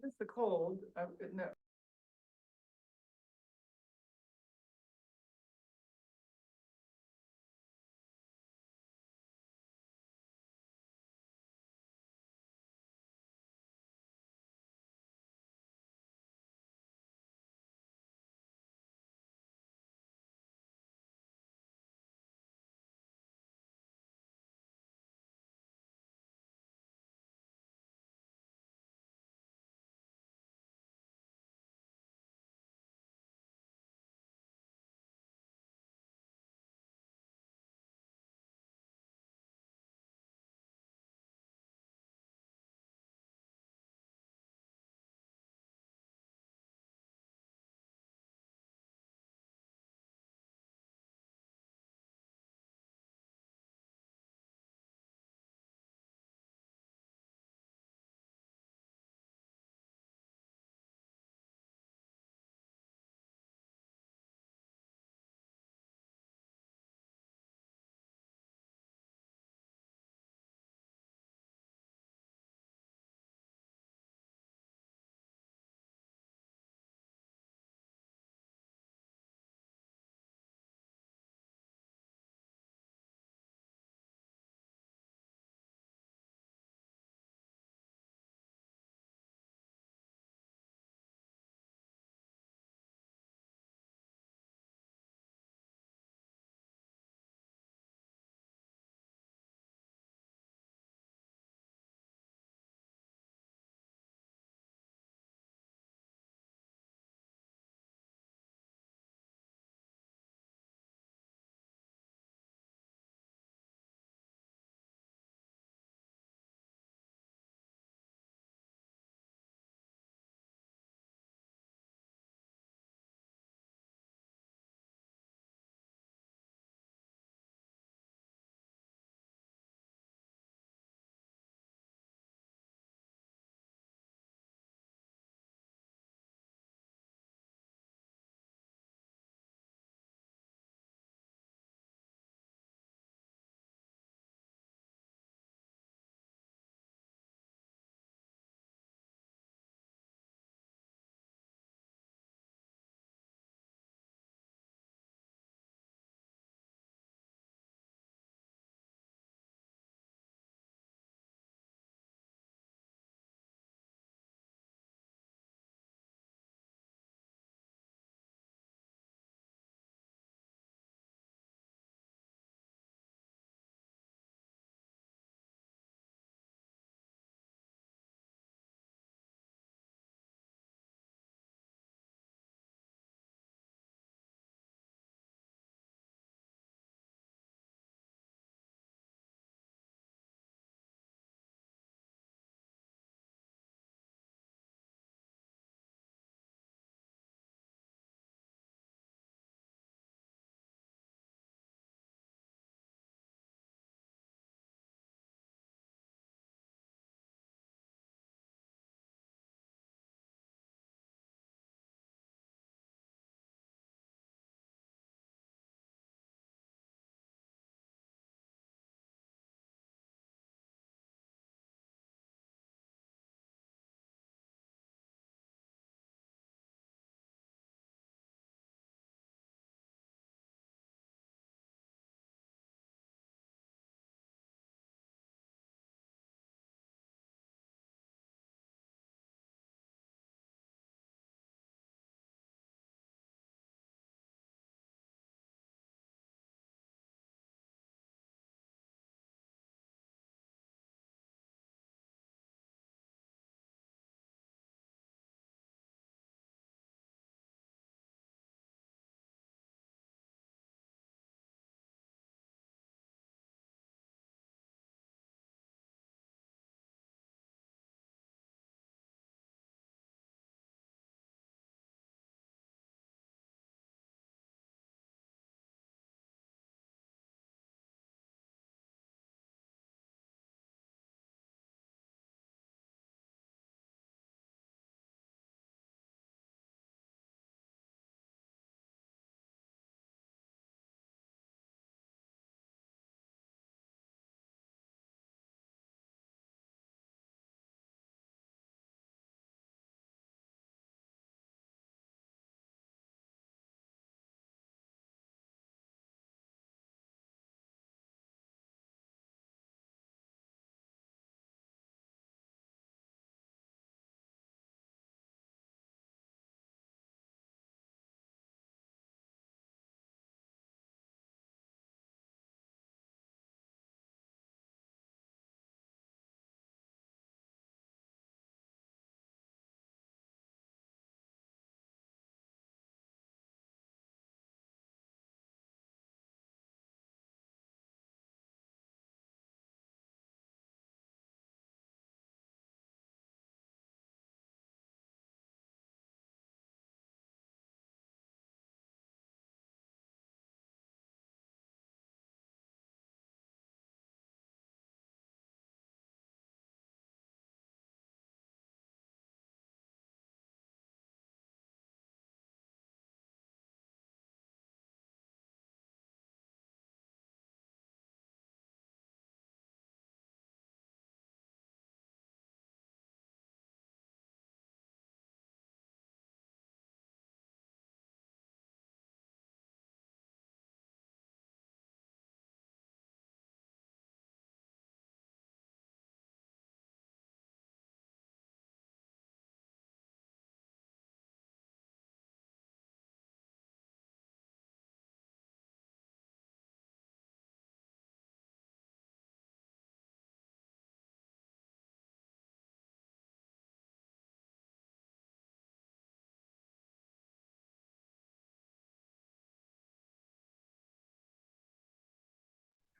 It's the cold, no,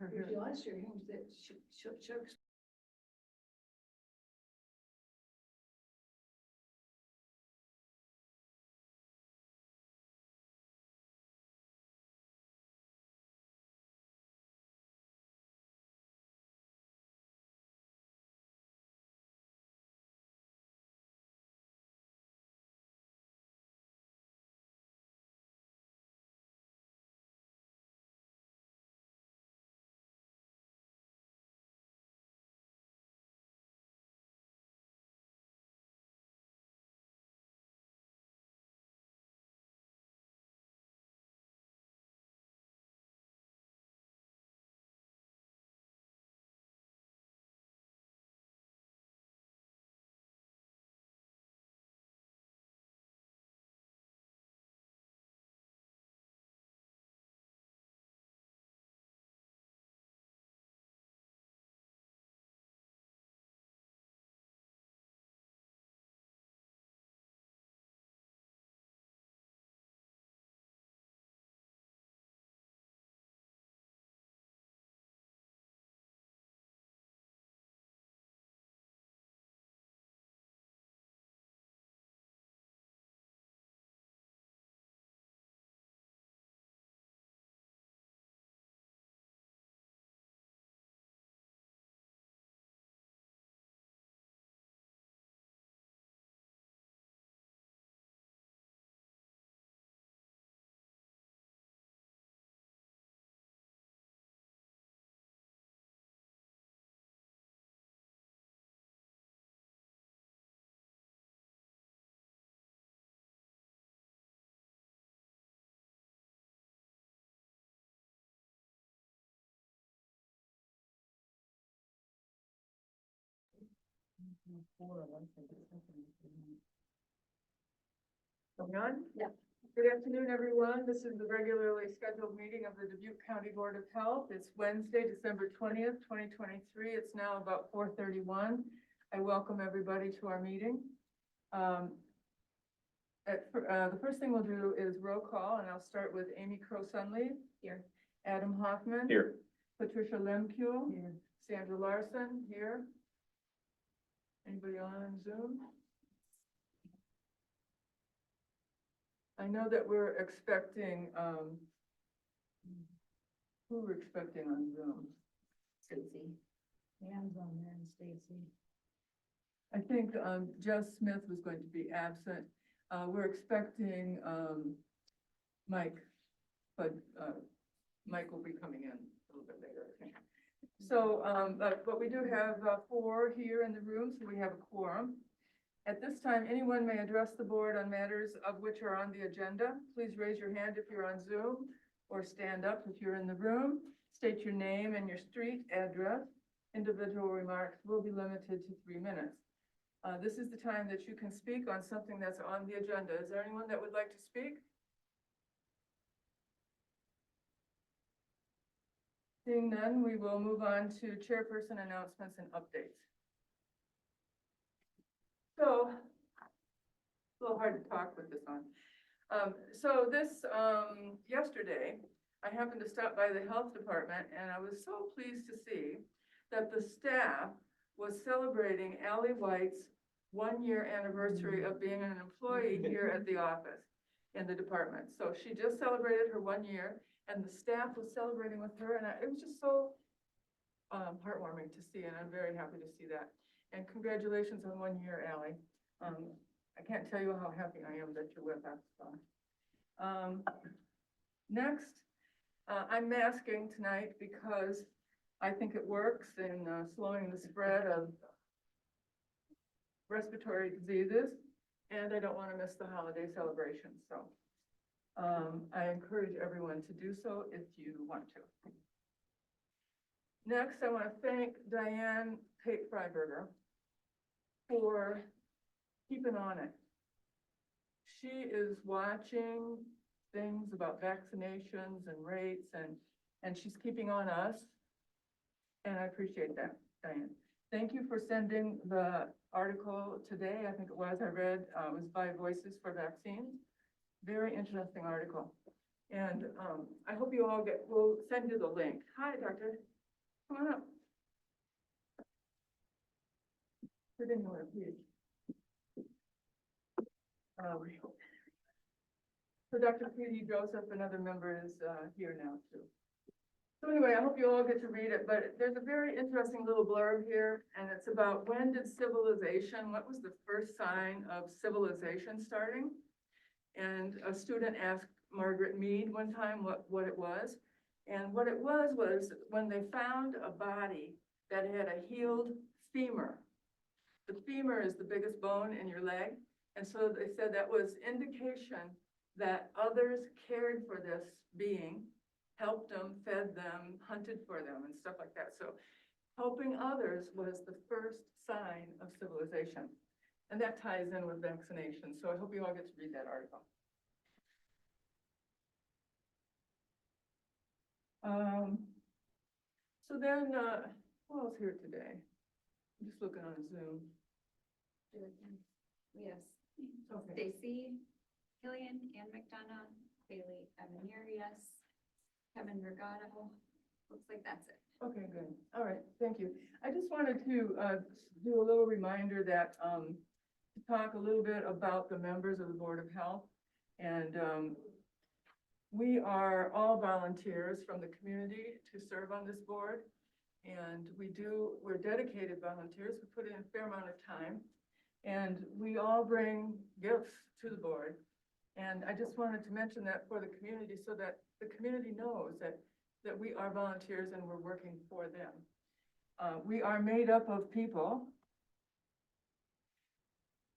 her If hearing. you lost your hearing, that she'll Going on? Yeah. Good afternoon, everyone. This is the regularly scheduled meeting of the Dubuque County Board of Health. It's Wednesday, December 20th, 2023. It's now about 4:31. I welcome everybody to our meeting. The first thing we'll do is roll call, and I'll start with Amy Crow-Sunleaf. Here. Adam Hoffman. Here. Patricia Lemke. Here. Sandra Larson, here. Anybody on Zoom? I know that we're expecting, who we're expecting on Zoom? Stacy. Hands on there and Stacy. I think, Jess Smith was going to be absent. We're expecting, Mike, but, Mike will be coming in a little bit later, I think. So, but we do have, 4 here in the room, so we have a quorum. At this time, anyone may address the board on matters of which are on the agenda. Please raise your hand if you're on Zoom, or stand up if you're in the room. State your name and your street address. Individual remarks will be limited to 3 minutes. This is the time that you can speak on something that's on the agenda. Is there anyone that would like to speak? Seeing none, we will move on to chairperson announcements and updates. So, it's a little hard to talk with this on. Yesterday, I happened to stop by the health department, and I was so pleased to see that the staff was celebrating Allie White's 1-year anniversary of being an employee here at the office in the department. So she just celebrated her 1 year, and the staff was celebrating with her, and it was just so heartwarming to see, and I'm very happy to see that. And congratulations on 1 year, Allie. I can't tell you how happy I am that you're with us. So. Next, I'm masking tonight because I think it works in slowing the spread of respiratory diseases, and I don't want to miss the holiday celebration. So I encourage everyone to do so if you want to. Next, I want to thank Diane Pate-Freiberger for keeping on it. She is watching things about vaccinations and rates, and she's keeping on us. And I appreciate that, Diane. Thank you for sending the article today. I think it was, I read, it was by Voices for Vaccines. Very interesting article. And I hope you all we'll send you the link. Hi, Doctor. Come on up. Sit anywhere, please. So Dr. P.D. Joseph, another member, is here now too. So anyway, I hope you all get to read it, but there's a very interesting little blurb here, and it's about when did civilization, what was the first sign of civilization starting? And a student asked Margaret Mead one time what it was. And what it was when they found a body that had a healed femur. The femur is the biggest bone in your leg. And so they said that was indication that others cared for this being, helped them, fed them, hunted for them, and stuff like that. So helping others was the first sign of civilization. And that ties in with vaccination. So I hope you all get to read that article. So then, who else here today? I'm just looking on Zoom. Yes. Okay. Stacy, Killian, Ann McDonough, Bailey Evanerius, Kevin Regato. Looks like that's it. Okay, good. All right, thank you. I just wanted to do a little reminder that to talk a little bit about the members of the Board of Health. And we are all volunteers from the community to serve on this board. And we're dedicated volunteers. We put in a fair amount of time. And we all bring gifts to the board. And I just wanted to mention that for the community so that the community knows that we are volunteers and we're working for them. We are made up of people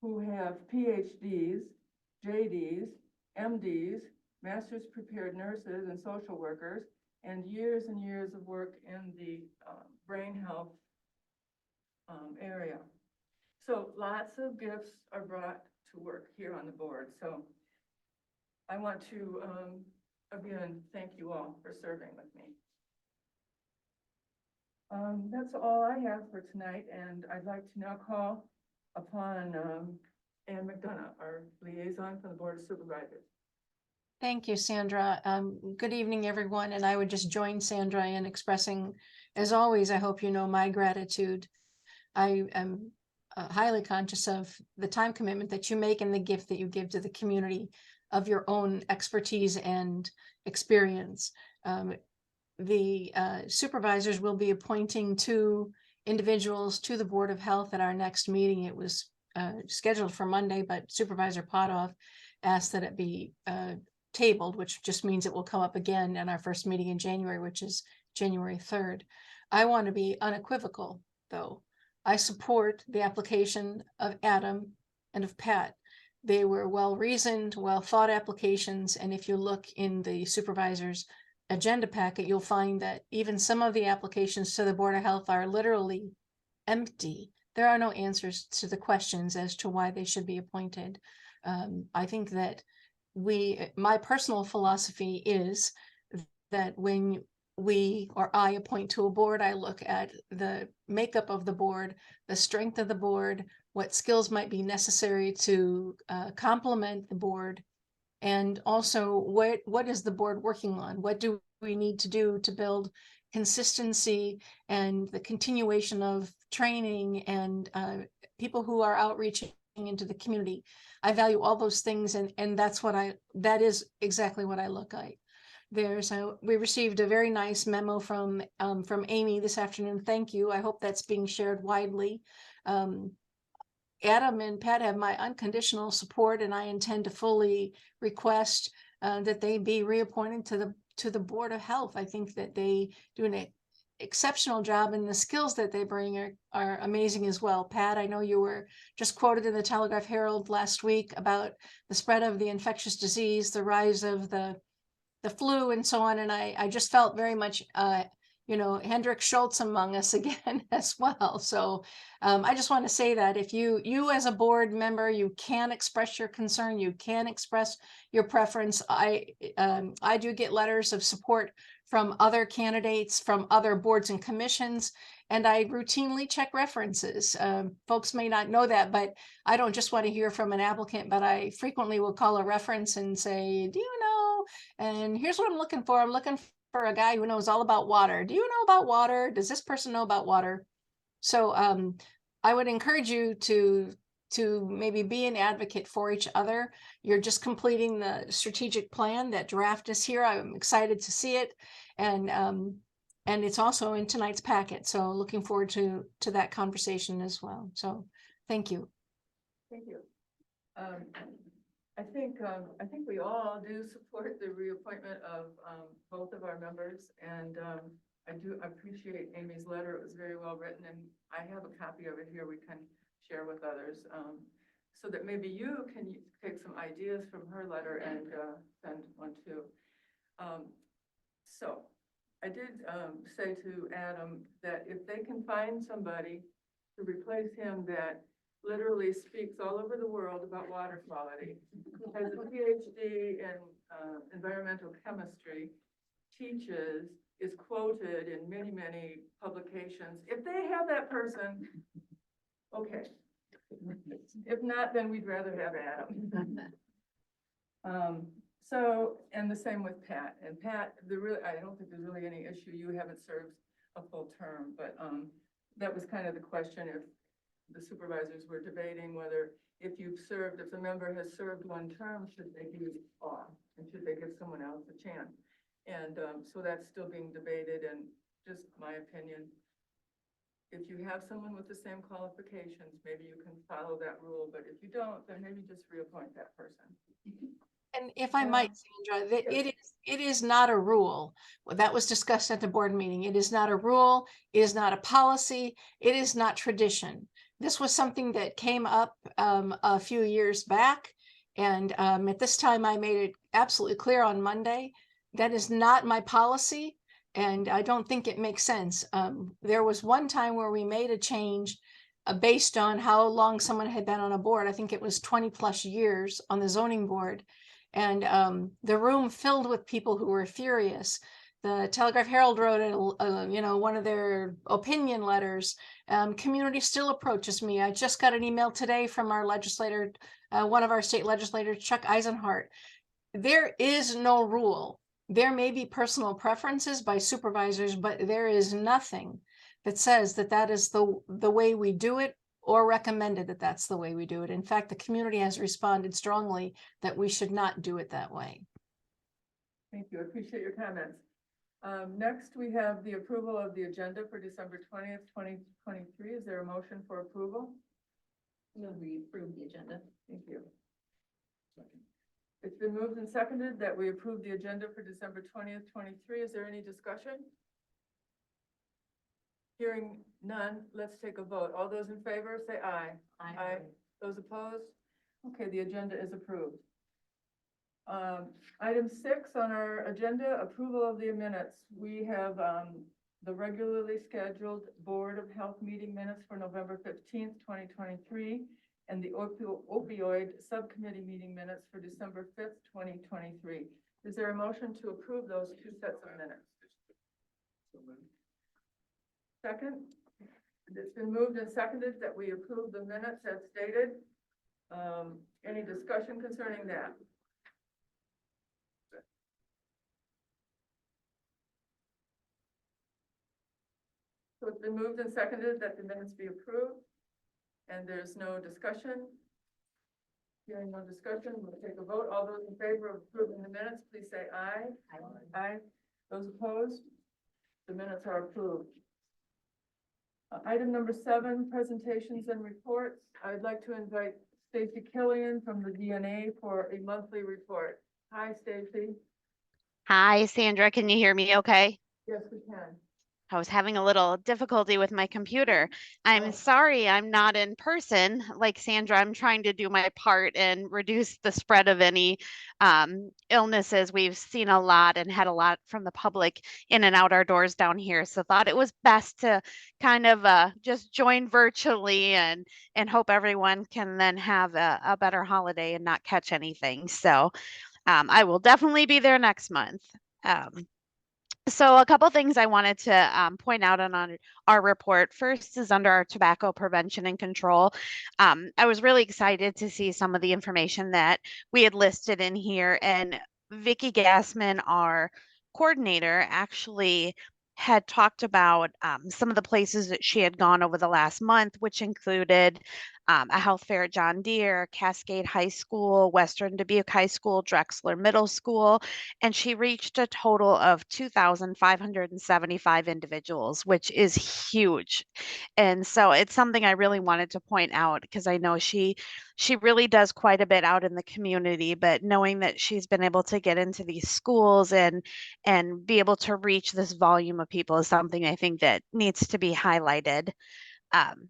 who have PhDs, JDs, MDs, master's prepared nurses and social workers, and years of work in the brain health area. So lots of gifts are brought to work here on the board. So I want to, again, thank you all for serving with me. That's all I have for tonight, and I'd like to now call upon Ann McDonough, our liaison from the Board of Supervisors. Thank you, Sandra. Good evening, everyone. And I would just join Sandra in expressing, as always, I hope you know my gratitude. I am highly conscious of the time commitment that you make and the gift that you give to the community of your own expertise and experience. The supervisors will be appointing 2 individuals to the Board of Health at our next meeting. It was scheduled for Monday, but Supervisor Potoff asked that it be tabled, which just means it will come up again in our first meeting in January, which is January 3rd. I want to be unequivocal, though. I support the application of Adam and of Pat. They were well-reasoned, well-thought applications, and if you look in the supervisor's agenda packet, you'll find that even some of the applications to the Board of Health are literally empty. There are no answers to the questions as to why they should be appointed. I think that my personal philosophy is that when we or I appoint to a board, I look at the makeup of the board, the strength of the board, what skills might be necessary to complement the board, and also what is the board working on? What do we need to do to build consistency and the continuation of training and people who are outreaching into the community? I value all those things, and that is exactly what I look at. We received a very nice memo from Amy this afternoon. Thank you. I hope that's being shared widely. Adam and Pat have my unconditional support, and I intend to fully request that they be reappointed to the Board of Health. I think that they do an exceptional job, and the skills that they bring are amazing as well. Pat, I know you were just quoted in the Telegraph Herald last week about the spread of the infectious disease, the rise of the flu and so on. And I just felt very much, Hendrik Schultz among us again as well. So I just want to say that if you as a board member, you can express your concern, you can express your preference. I do get letters of support from other candidates, from other boards and commissions, and I routinely check references. Folks may not know that, but I don't just want to hear from an applicant, but I frequently will call a reference and say, do you know? And here's what I'm looking for. I'm looking for a guy who knows all about water. Do you know about water? Does this person know about water? So I would encourage you to maybe be an advocate for each other. You're just completing the strategic plan. That draft is here. I'm excited to see it. And it's also in tonight's packet. So looking forward to that conversation as well. So thank you. Thank you. I think we all do support the reappointment of both of our members, and I do appreciate Amy's letter. It was very well written, and I have a copy of it here we can share with others, so that maybe you can take some ideas from her letter and send one too. So I did say to Adam that if they can find somebody to replace him that literally speaks all over the world about water quality, has a PhD in environmental chemistry, teaches, is quoted in many, many publications. If they have that person, okay. If not, then we'd rather have Adam. So, and the same with Pat. And Pat, I don't think there's really any issue. You haven't served a full term, but that was kind of the question if the supervisors were debating whether if the member has served one term, should they be off? And should they give someone else a chance? And so that's still being debated, and just my opinion, if you have someone with the same qualifications, maybe you can follow that rule, but if you don't, then maybe just reappoint that person. And if I might, Sandra, it is not a rule. Well, that was discussed at the board meeting. It is not a rule. It is not a policy. It is not tradition. This was something that came up a few years back. And at this time, I made it absolutely clear on Monday, that is not my policy. And I don't think it makes sense. There was one time where we made a change based on how long someone had been on a board. I think it was 20 plus years on the zoning board. And the room filled with people who were furious. The Telegraph Herald wrote one of their opinion letters. Community still approaches me. I just got an email today from our legislator, one of our state legislators, Chuck Eisenhart. There is no rule. There may be personal preferences by supervisors, but there is nothing that says that that is the way we do it, or recommended that that's the way we do it. In fact, the community has responded strongly that we should not do it that way. Thank you. I appreciate your comments. Next, we have the approval of the agenda for December 20th, 2023. Is there a motion for approval? Will we approve the agenda? Thank you. It's been moved and seconded that we approve the agenda for December 20th, 23. Is there any discussion? Hearing none, let's take a vote. All those in favor, say aye. Aye. Those opposed? Okay, the agenda is approved. Item 6 on our agenda, approval of the minutes. We have the regularly scheduled Board of Health meeting minutes for November 15th, 2023, and the opioid subcommittee meeting minutes for December 5th, 2023. Is there a motion to approve those two sets of minutes? Second, it's been moved and seconded that we approve the minutes as stated. Any discussion concerning that? So it's been moved and seconded that the minutes be approved, and there's no discussion. Hearing no discussion, we'll take a vote. All those in favor of approving the minutes, please say aye. Aye. Aye. Those opposed? The minutes are approved. Item number 7, presentations and reports. I'd like to invite Stacy Killian from the DNA for a monthly report. Hi, Stacy. Hi, Sandra. Can you hear me okay? Yes, we can. I was having a little difficulty with my computer. I'm Oh. sorry I'm not in person. Like Sandra, I'm trying to do my part and reduce the spread of any illnesses. We've seen a lot and had a lot from the public in and out our doors down here. So thought it was best to kind of just join virtually and hope everyone can then have a better holiday and not catch anything. So I will definitely be there next month. So a couple things I wanted to point out on our report. First is under our tobacco prevention and control. I was really excited to see some of the information that we had listed in here, and Vicki Gassman, our coordinator actually had talked about some of the places that she had gone over the last month, which included a health fair at John Deere, Cascade High School, Western Dubuque High School, Drexler Middle School, and she reached a total of 2,575 individuals, which is huge. And so it's something I really wanted to point out because I know she really does quite a bit out in the community, but knowing that she's been able to get into these schools and be able to reach this volume of people is something I think that needs to be highlighted. Um,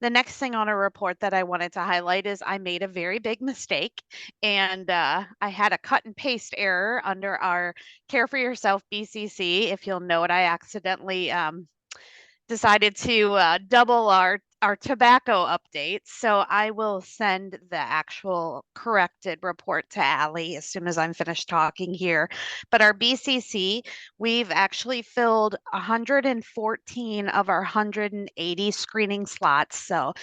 the next thing on a report that I wanted to highlight is I made a very big mistake and I had a cut and paste error under our Care for Yourself BCC. If you'll note, I accidentally decided to double our tobacco updates. So I will send the actual corrected report to Allie as soon as I'm finished talking here. But our BCC, we've actually filled 114 of our 180 screening slots. So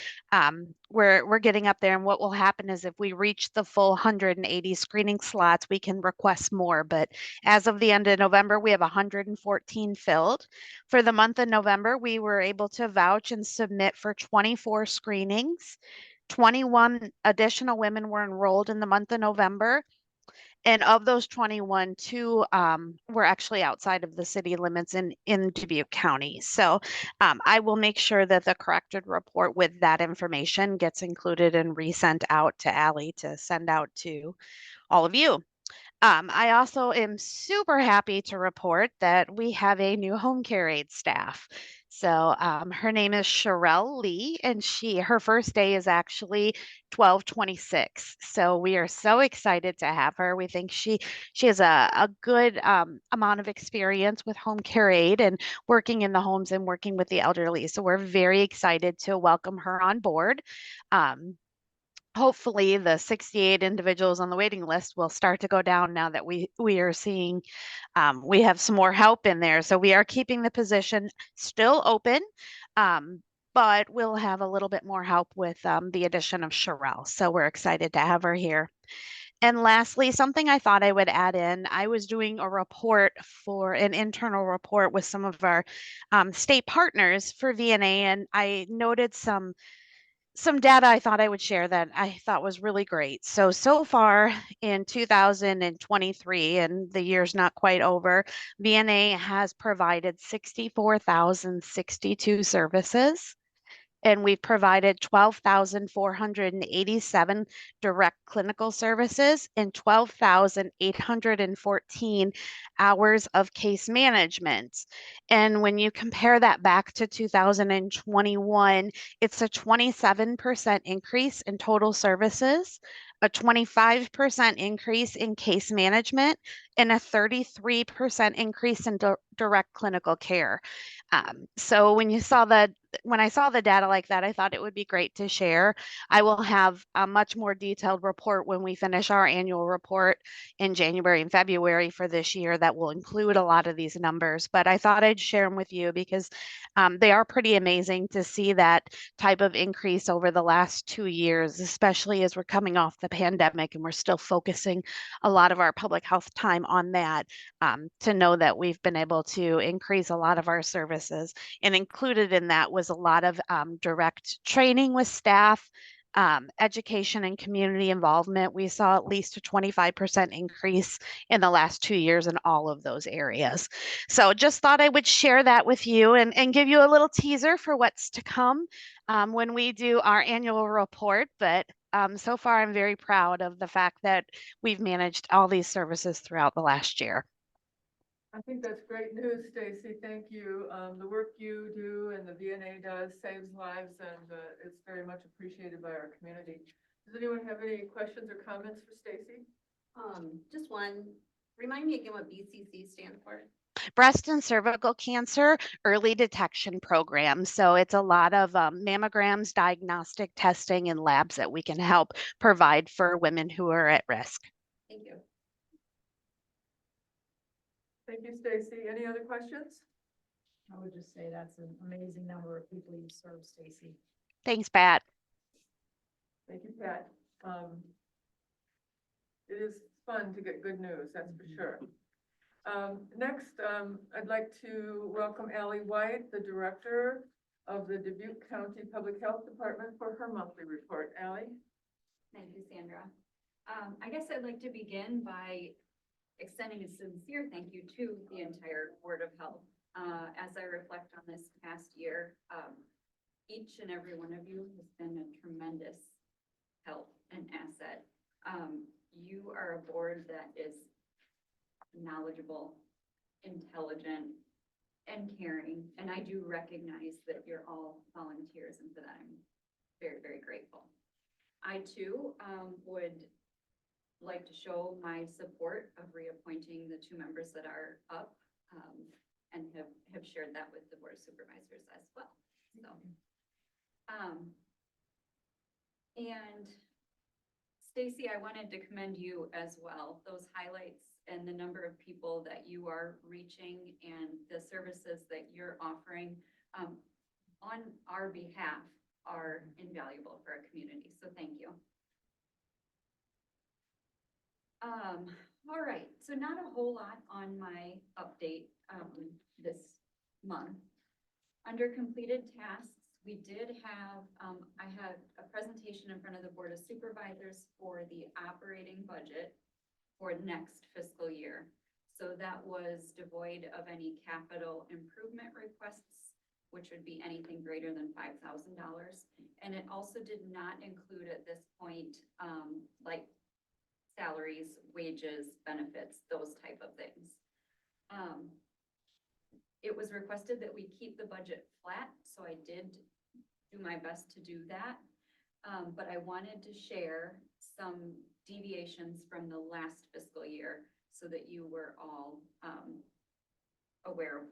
we're getting up there. And what will happen is if we reach the full 180 screening slots, we can request more. But as of the end of November, we have 114 filled. For the month of November, we were able to vouch and submit for 24 screenings. 21 additional women were enrolled in the month of November. And of those 21, two were actually outside of the city limits in Dubuque County. So I will make sure that the corrected report with that information gets included and resent out to Allie to send out to all of you. I also am super happy to report that we have a new home care aide staff. So her name is Sherelle Lee, and her first day is actually 12/26. So we are so excited to have her. We think she has a good amount of experience with home care aide and working in the homes and working with the elderly. So we're very excited to welcome her on board. Hopefully the 68 individuals on the waiting list will start to go down now that we are seeing we have some more help in there. So we are keeping the position still open, but we'll have a little bit more help with the addition of Sherelle. So we're excited to have her here. And lastly, something I thought I would add in, I was doing a report for an internal report with some of our state partners for VNA, and I noted some data I thought I would share that I thought was really great. So far in 2023, and the year's not quite over, VNA has provided 64,062 services. And we've provided 12,487 direct clinical services and 12,814 hours of case management. And when you compare that back to 2021, it's a 27% increase in total services, a 25% increase in case management, and a 33% increase in direct clinical care. So when I saw the data like that, I thought it would be great to share. I will have a much more detailed report when we finish our annual report in January and February for this year that will include a lot of these numbers. But I thought I'd share them with you because they are pretty amazing to see that type of increase over the last 2 years, especially as we're coming off the pandemic and we're still focusing a lot of our public health time on that, to know that we've been able to increase a lot of our services. And included in that was a lot of direct training with staff, education and community involvement. We saw at least a 25% increase in the last 2 years in all of those areas. So just thought I would share that with you and give you a little teaser for what's to come when we do our annual report. But so far, I'm very proud of the fact that we've managed all these services throughout the last year. I think that's great news, Stacy. Thank you. The work you do and the VNA does saves lives, and it's very much appreciated by our community. Does anyone have any questions or comments for Stacy? Just one, remind me again what BCC stands for. Breast and cervical cancer early detection program. So it's a lot of mammograms, diagnostic testing, and labs that we can help provide for women who are at risk. Thank you. Thank you, Stacy. Any other questions? I would just say that's an amazing number of people you serve, Stacy. Thanks, Pat. Thank you, Pat. It is fun to get good news, that's for sure. Next, I'd like to welcome Ally White, the Director of the Dubuque County Public Health Department, for her monthly report. Ally? Thank you, Sandra. I guess I'd like to begin by extending a sincere thank you to the entire Board of Health. As I reflect on this past year, each and every one of you has been a tremendous help and asset. You are a board that is knowledgeable, intelligent, and caring, and I do recognize that you're all volunteers, and for that I'm very, very grateful. I too would like to show my support of reappointing the 2 members that are up, and have shared that with the Board of Supervisors as well. So, and Stacy, I wanted to commend you as well. Those highlights and the number of people that you are reaching and the services that you're offering on our behalf are invaluable for our community. So thank you. All right, so not a whole lot on my update this month. Under completed tasks, we did have, I had a presentation in front of the Board of Supervisors for the operating budget for next fiscal year. So that was devoid of any capital improvement requests, which would be anything greater than $5,000. And it also did not include at this point, like salaries, wages, benefits, those type of things. It was requested that we keep the budget flat, so I did do my best to do that. But I wanted to share some deviations from the last fiscal year so that you were all aware of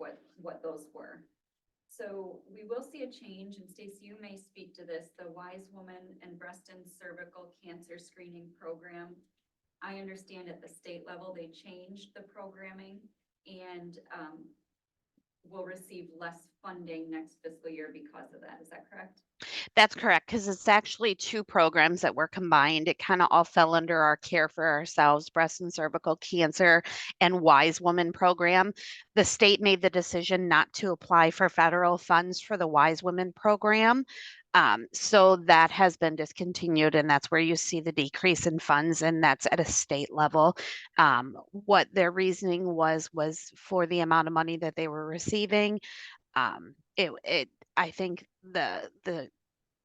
what those were. So we will see a change, and Stacey, you may speak to this, the Wise Woman and Breast and Cervical Cancer Screening Program. I understand at the state level, they changed the programming and will receive less funding next fiscal year because of that. Is that correct? That's correct, because it's actually 2 programs that were combined. It kind of all fell under our Care for Ourselves, Breast and Cervical Cancer, and Wise Woman program. The state made the decision not to apply for federal funds for the Wise Women program. So that has been discontinued, and that's where you see the decrease in funds, and that's at a state level. What their reasoning was for the amount of money that they were receiving. I think the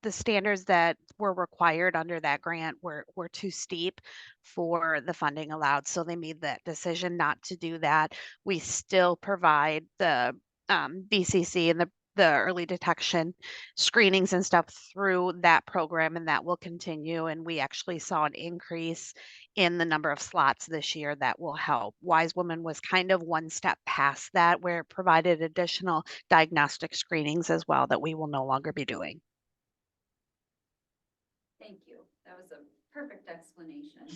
standards that were required under that grant were too steep for the funding allowed. So they made that decision not to do that. We still provide the BCC and the early detection screenings and stuff through that program, and that will continue. And we actually saw an increase in the number of slots this year that will help. Wise Woman was kind of one step past that, where it provided additional diagnostic screenings as well that we will no longer be doing. Thank you. That was a perfect explanation.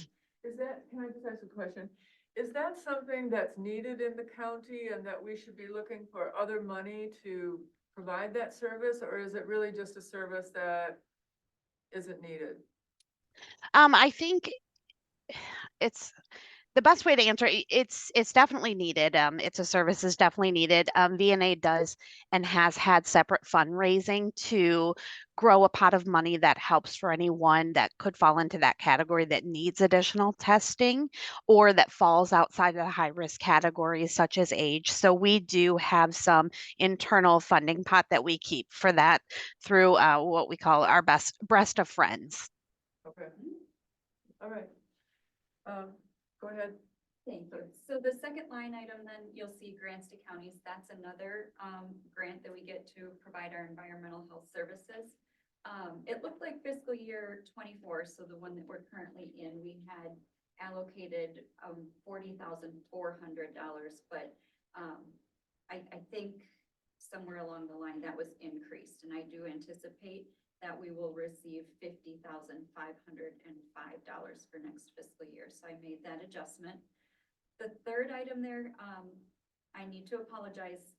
Can I just ask a question? Is that something that's needed in the county and that we should be looking for other money to provide that service, or is it really just a service that isn't needed? I think it's the best way to answer it. It's definitely needed. It's a service is definitely needed. VNA does and has had separate fundraising to grow a pot of money that helps for anyone that could fall into that category that needs additional testing or that falls outside of the high risk categories such as age. So we do have some internal funding pot that we keep for that through what we call our breast of friends. Okay. All right. Go ahead. Thank you. So the second line item, then you'll see grants to counties. That's another grant that we get to provide our environmental health services. It looked like fiscal year 24, so the one that we're currently in, we had allocated $40,400, but I think somewhere along the line that was increased, and I do anticipate that we will receive $50,505 for next fiscal year. So I made that adjustment. The third item there, I need to apologize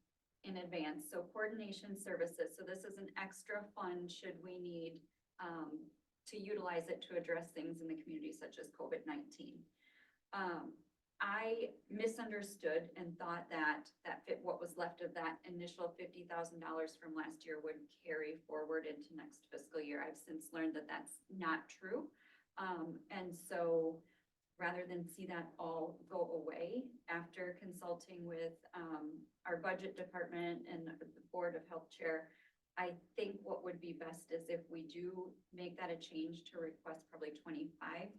in advance. So coordination services. So this is an extra fund should we need to utilize it to address things in the community such as COVID-19. I misunderstood and thought that what was left of that initial $50,000 from last year would carry forward into next fiscal year. I've since learned that that's not true. And so rather than see that all go away after consulting with, our budget department and the Board of Health Chair, I think what would be best is if we do make that a change to request probably $25,000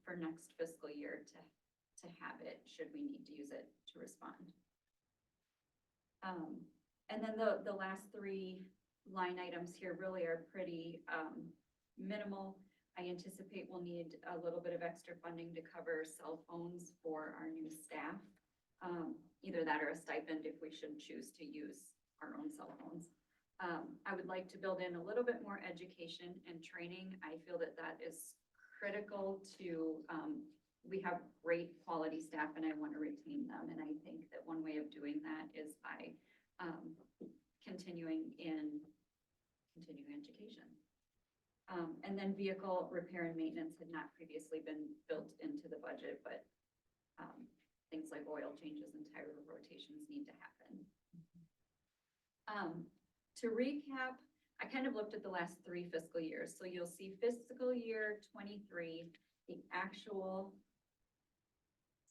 for next fiscal year to have it, should we need to use it to respond. And then the last three line items here really are pretty minimal. I anticipate we'll need a little bit of extra funding to cover cell phones for our new staff. Either that or a stipend if we should choose to use our own cell phones. I would like to build in a little bit more education and training. I feel that that is critical to, we have great quality staff and I want to retain them. And I think that one way of doing that is by continuing education. And then vehicle repair and maintenance had not previously been built into the budget, but things like oil changes and tire rotations need to happen. To recap, I kind of looked at the last 3 fiscal years. So you'll see fiscal year 23, the actual,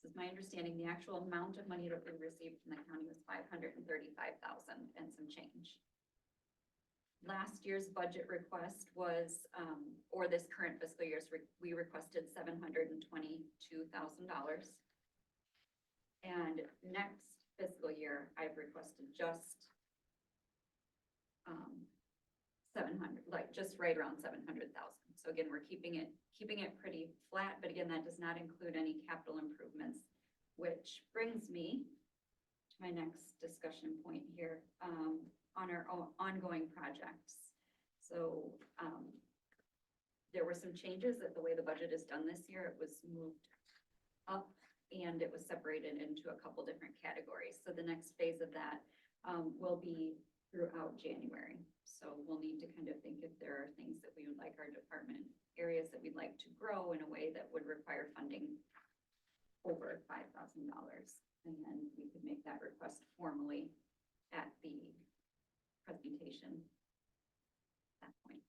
this is my understanding, the actual amount of money that we received from the county was $535,000 and some change. Last year's budget request was, or this current fiscal year's, we requested $722,000. And next fiscal year, I've requested just 700, like just right around 700,000. So again, we're keeping it pretty flat, but again, that does not include any capital improvements, which brings me to my next discussion point here, on our ongoing projects. So, there were some changes at the way the budget is done this year. It was moved up and it was separated into a couple different categories. So the next phase of that, will be throughout January. So we'll need to kind of think if there are things that we would like our department, areas that we'd like to grow in a way that would require funding over $5,000. And then we could make that request formally at the presentation at that point.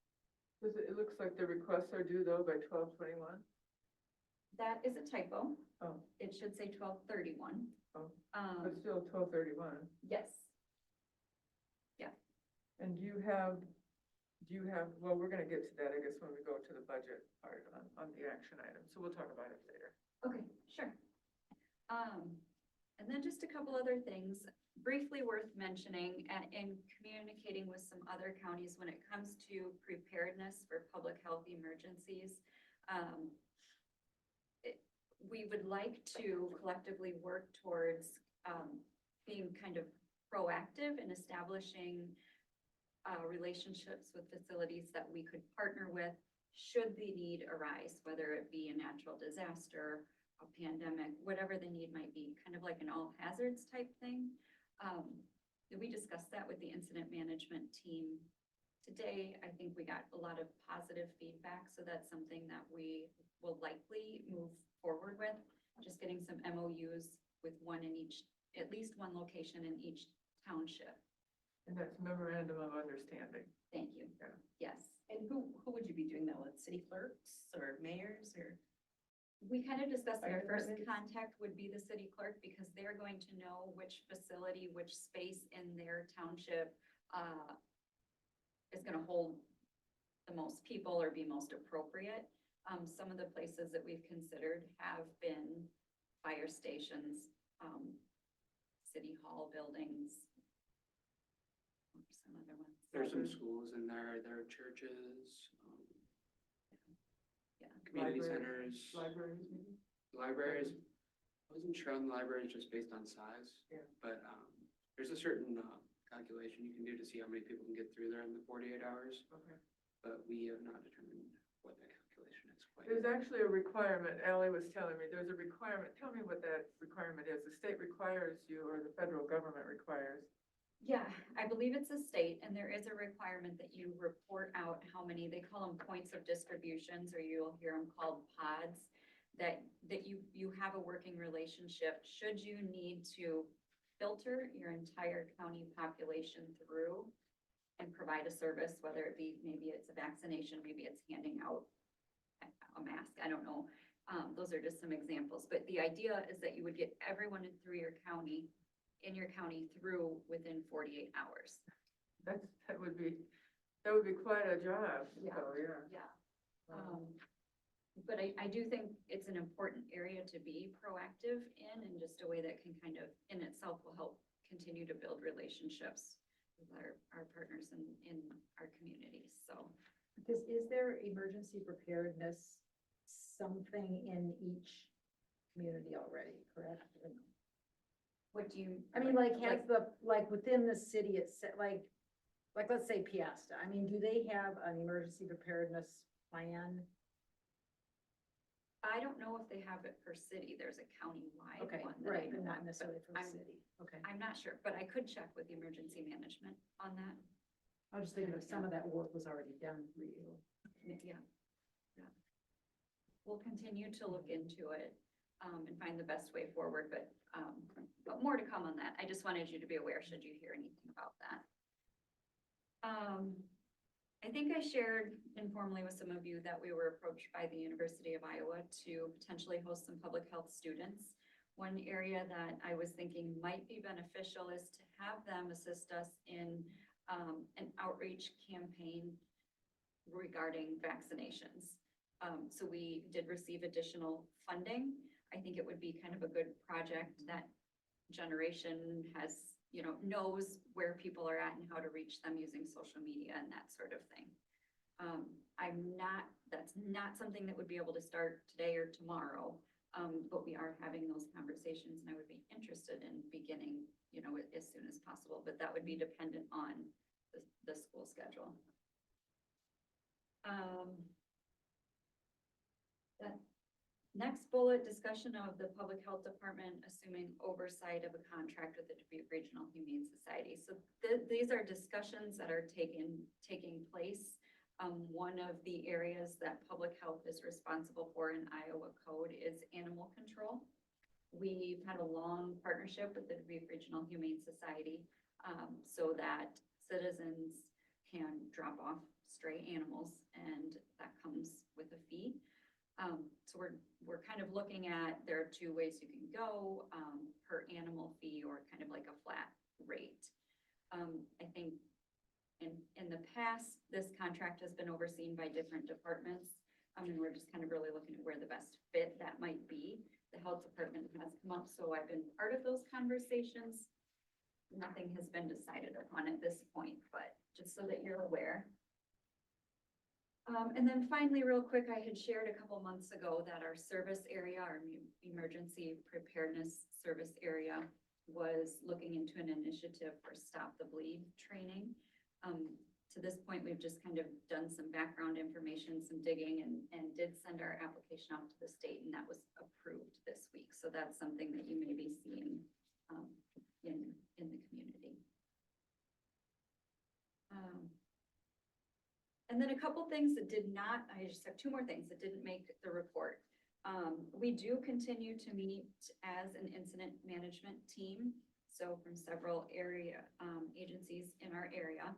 It looks like the requests are due though by 12/21. That is a typo. Oh, It should say 12/31. oh, but still 12/31. Yes. And do you have, well, we're gonna get to that, I guess, when we go to the budget part on the action item, so we'll talk about it later. Okay, sure. And then just a couple other things briefly worth mentioning in communicating with some other counties when it comes to preparedness for public health emergencies. We would like to collectively work towards being kind of proactive in establishing relationships with facilities that we could partner with should the need arise, whether it be a natural disaster, a pandemic, whatever the need might be, kind of like an all hazards type thing. We discussed that with the incident management team today. I think we got a lot of positive feedback, so that's something that we will likely move forward with, just getting some MOUs with one in each, at least one location in each township. And that's memorandum of understanding. Thank you. Yeah. Yes. And who would you be doing that with? City clerks or mayors or? We kind of discussed that our Fire first departments? contact would be the city clerk because they're going to know which facility, which space in their township is gonna hold the most people or be most appropriate. Some of the places that we've considered have been fire stations, city hall buildings. Some other ones. There's some schools in there, there are churches, Yeah. community Library- centers, Libraries, maybe? libraries. I wasn't sure on the libraries just based on size. Yeah. But there's a certain calculation you can do to see how many people can get through there in the 48 hours, Okay. but we have not determined what that calculation is quite There's yet. actually a requirement, Ally was telling me, there's a requirement, tell me what that requirement is. The state requires you or the federal government requires. Yeah, I believe it's a state, and there is a requirement that you report out how many, they call them points of distributions, or you'll hear them called pods, that you have a working relationship, should you need to filter your entire county population through and provide a service, whether it be, maybe it's a vaccination, maybe it's handing out a mask, I don't know. Those are just some examples, but the idea is that you would get everyone through your county, in your county through within 48 hours. That would be quite a job, Yeah. so, yeah. Yeah. But I do think it's an important area to be proactive in, and just a way that can kind of, in itself, will help continue to build relationships with our partners in our communities, so. Because is there emergency preparedness, something in each community already, correct? What do you? I mean, like, has like within the city, it's like, let's say Piasta, I mean, do they have an emergency preparedness plan? I don't know if they have it per city, there's a countywide Okay, one. that I right, but know not of, necessarily for the I'm- city, okay. I'm not sure, but I could check with the emergency management on that. I was just thinking if some of that work was already done for you. Yeah. Yeah. We'll continue to look into it, and find the best way forward, but more to come on that. I just wanted you to be aware, should you hear anything about that. I think I shared informally with some of you that we were approached by the University of Iowa to potentially host some public health students. One area that I was thinking might be beneficial is to have them assist us in an outreach campaign regarding vaccinations. So we did receive additional funding. I think it would be kind of a good project. That generation has, knows where people are at and how to reach them using social media and that sort of thing. That's not something that would be able to start today or tomorrow, but we are having those conversations, and I would be interested in beginning, as soon as possible, but that would be dependent on the school schedule. That next bullet, discussion of the public health department assuming oversight of a contract with the Dubuque Regional Humane Society. So these are discussions that are taking place. One of the areas that public health is responsible for in Iowa code is animal control. We've had a long partnership with the Dubuque Regional Humane Society, so that citizens can drop off stray animals, and that comes with a fee. So we're kind of looking at, there are two ways you can go, per animal fee or kind of like a flat rate. I think in the past, this contract has been overseen by different departments. And we're just kind of really looking at where the best fit that might be. The health department has come up, so I've been part of those conversations. Nothing has been decided upon at this point, but just so that you're aware. And then finally, real quick, I had shared a couple months ago that our service area, our emergency preparedness service area, was looking into an initiative for Stop the Bleed training. To this point, we've just kind of done some background information, some digging, and did send our application out to the state, and that was approved this week. So that's something that you may be seeing in the community. And then a couple things that did not, I just have two more things that didn't make the report. We do continue to meet as an incident management team, so from several area agencies in our area.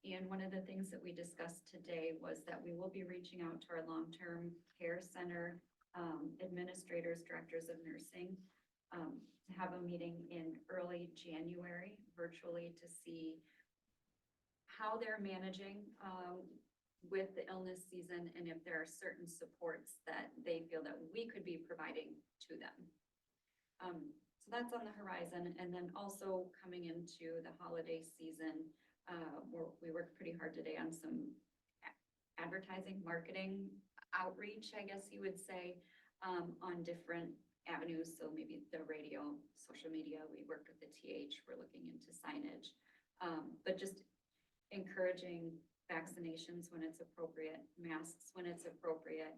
And one of the things that we discussed today was that we will be reaching out to our long-term care center administrators, directors of nursing, to have a meeting in early January virtually to see how they're managing with the illness season, and if there are certain supports that they feel that we could be providing to them. So that's on the horizon. And then also coming into the holiday season, we worked pretty hard today on some advertising, marketing, outreach, I guess you would say, on different avenues. So maybe the radio, social media, we worked with the TH, we're looking into signage, but just encouraging vaccinations when it's appropriate, masks when it's appropriate,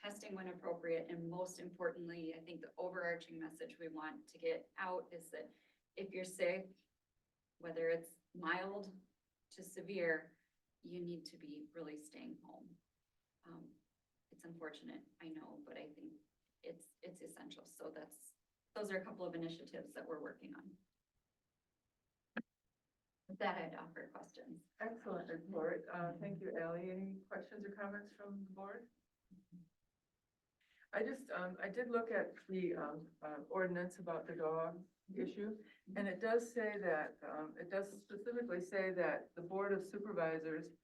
testing when appropriate, and most importantly, I think the overarching message we want to get out is that if you're sick, whether it's mild to severe, you need to be really staying home. it's unfortunate, I know, but I think it's essential. So those are a couple of initiatives that we're working on. With that, I'd offer questions. Excellent report. Thank you, Ally. Any questions or comments from the board? I just, I did look at the ordinance about the dog issue, and it does say that, it does specifically say that the Board of Supervisors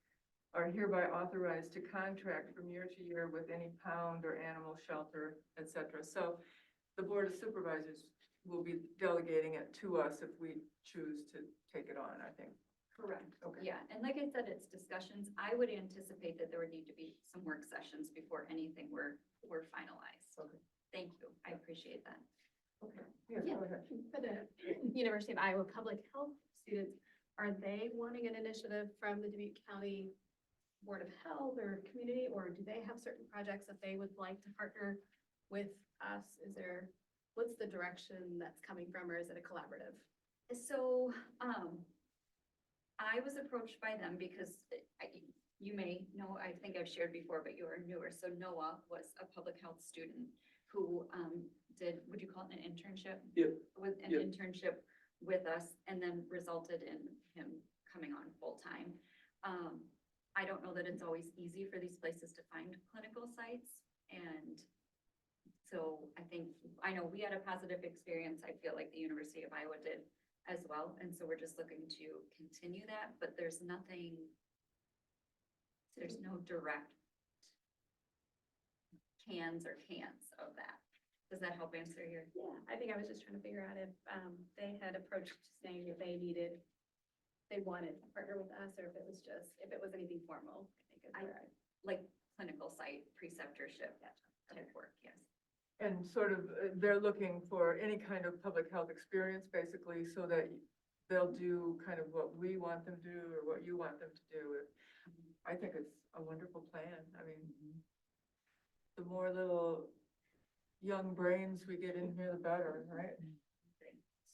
are hereby authorized to contract from year to year with any pound or animal shelter, et cetera. So the Board of Supervisors will be delegating it to us if we choose to take it on, I think. Correct. Okay. Yeah, and like I said, it's discussions. I would anticipate that there would need to be some work sessions before anything were finalized. Okay. Thank you. I appreciate that. Okay. Yes, Yeah. go ahead. For the University of Iowa Public Health students, are they wanting an initiative from the Dubuque County Board of Health or community, or do they have certain projects that they would like to partner with us? What's the direction that's coming from, or is it a collaborative? So, I was approached by them because you may know, I think I've shared before, but you are newer. So Noah was a public health student who, did, would you call it an internship? Yep. With an Yep. internship with us, and then resulted in him coming on full time. I don't know that it's always easy for these places to find clinical sites, and so I know we had a positive experience. I feel like the University of Iowa did as well, and so we're just looking to continue that, but there's no direct cans of that. Does that help answer your? Yeah, I think I was just trying to figure out if they had approached saying that they wanted to partner with us, or if it was anything formal, I think is where Like clinical site preceptorship type work, yes. And sort of, they're looking for any kind of public health experience, basically, so that they'll do kind of what we want them to do or what you want them to do. I think it's a wonderful plan. I mean, the more little young brains we get in here, the better, right?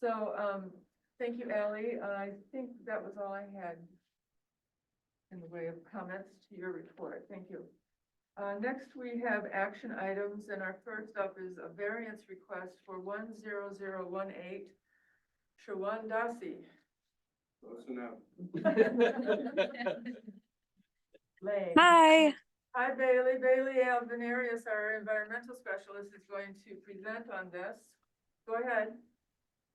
So, thank you, Ally. I think that was all I had in the way of comments to your report. Thank you. Next, we have action items, and our first up is a variance request for 10018 Shawandasi Close enough. Lane. Hi. Hi, Bailey. Bailey Alvinarius, our environmental specialist, is going to present on this. Go ahead.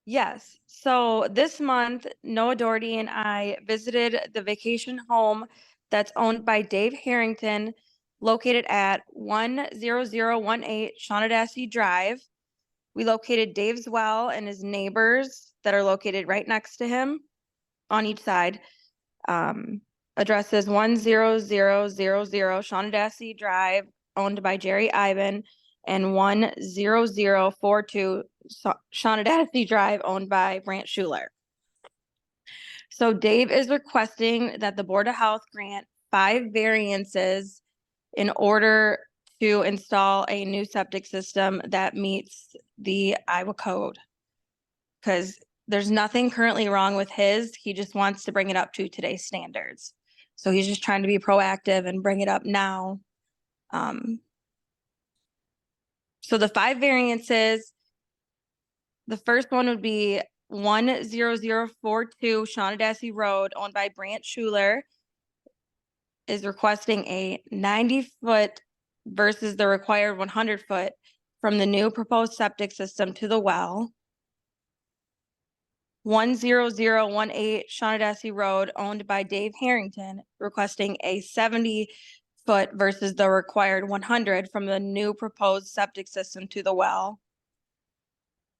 Yes. So this month, Noah Doherty and I visited the vacation home that's owned by Dave Harrington, located at 10018 Shaughnessy Drive. We located Dave's well and his neighbors that are located right next to him on each side. Address is 10000 Shaughnessy Drive, owned by Jerry Ivan, and 10042 Shaughnessy Drive, owned by Brant Schuler. So Dave is requesting that the Board of Health grant 5 variances in order to install a new septic system that meets the Iowa code. Because there's nothing currently wrong with his, he just wants to bring it up to today's standards. So he's just trying to be proactive and bring it up now. So the 5 variances, the first one would be 10042 Shaughnessy Road, owned by Brant Schuler, is requesting a 90-foot versus the required 100-foot from the new proposed septic system to the well. 10018 Shaughnessy Road, owned by Dave Harrington, requesting a 70-foot versus the required 100 from the new proposed septic system to the well.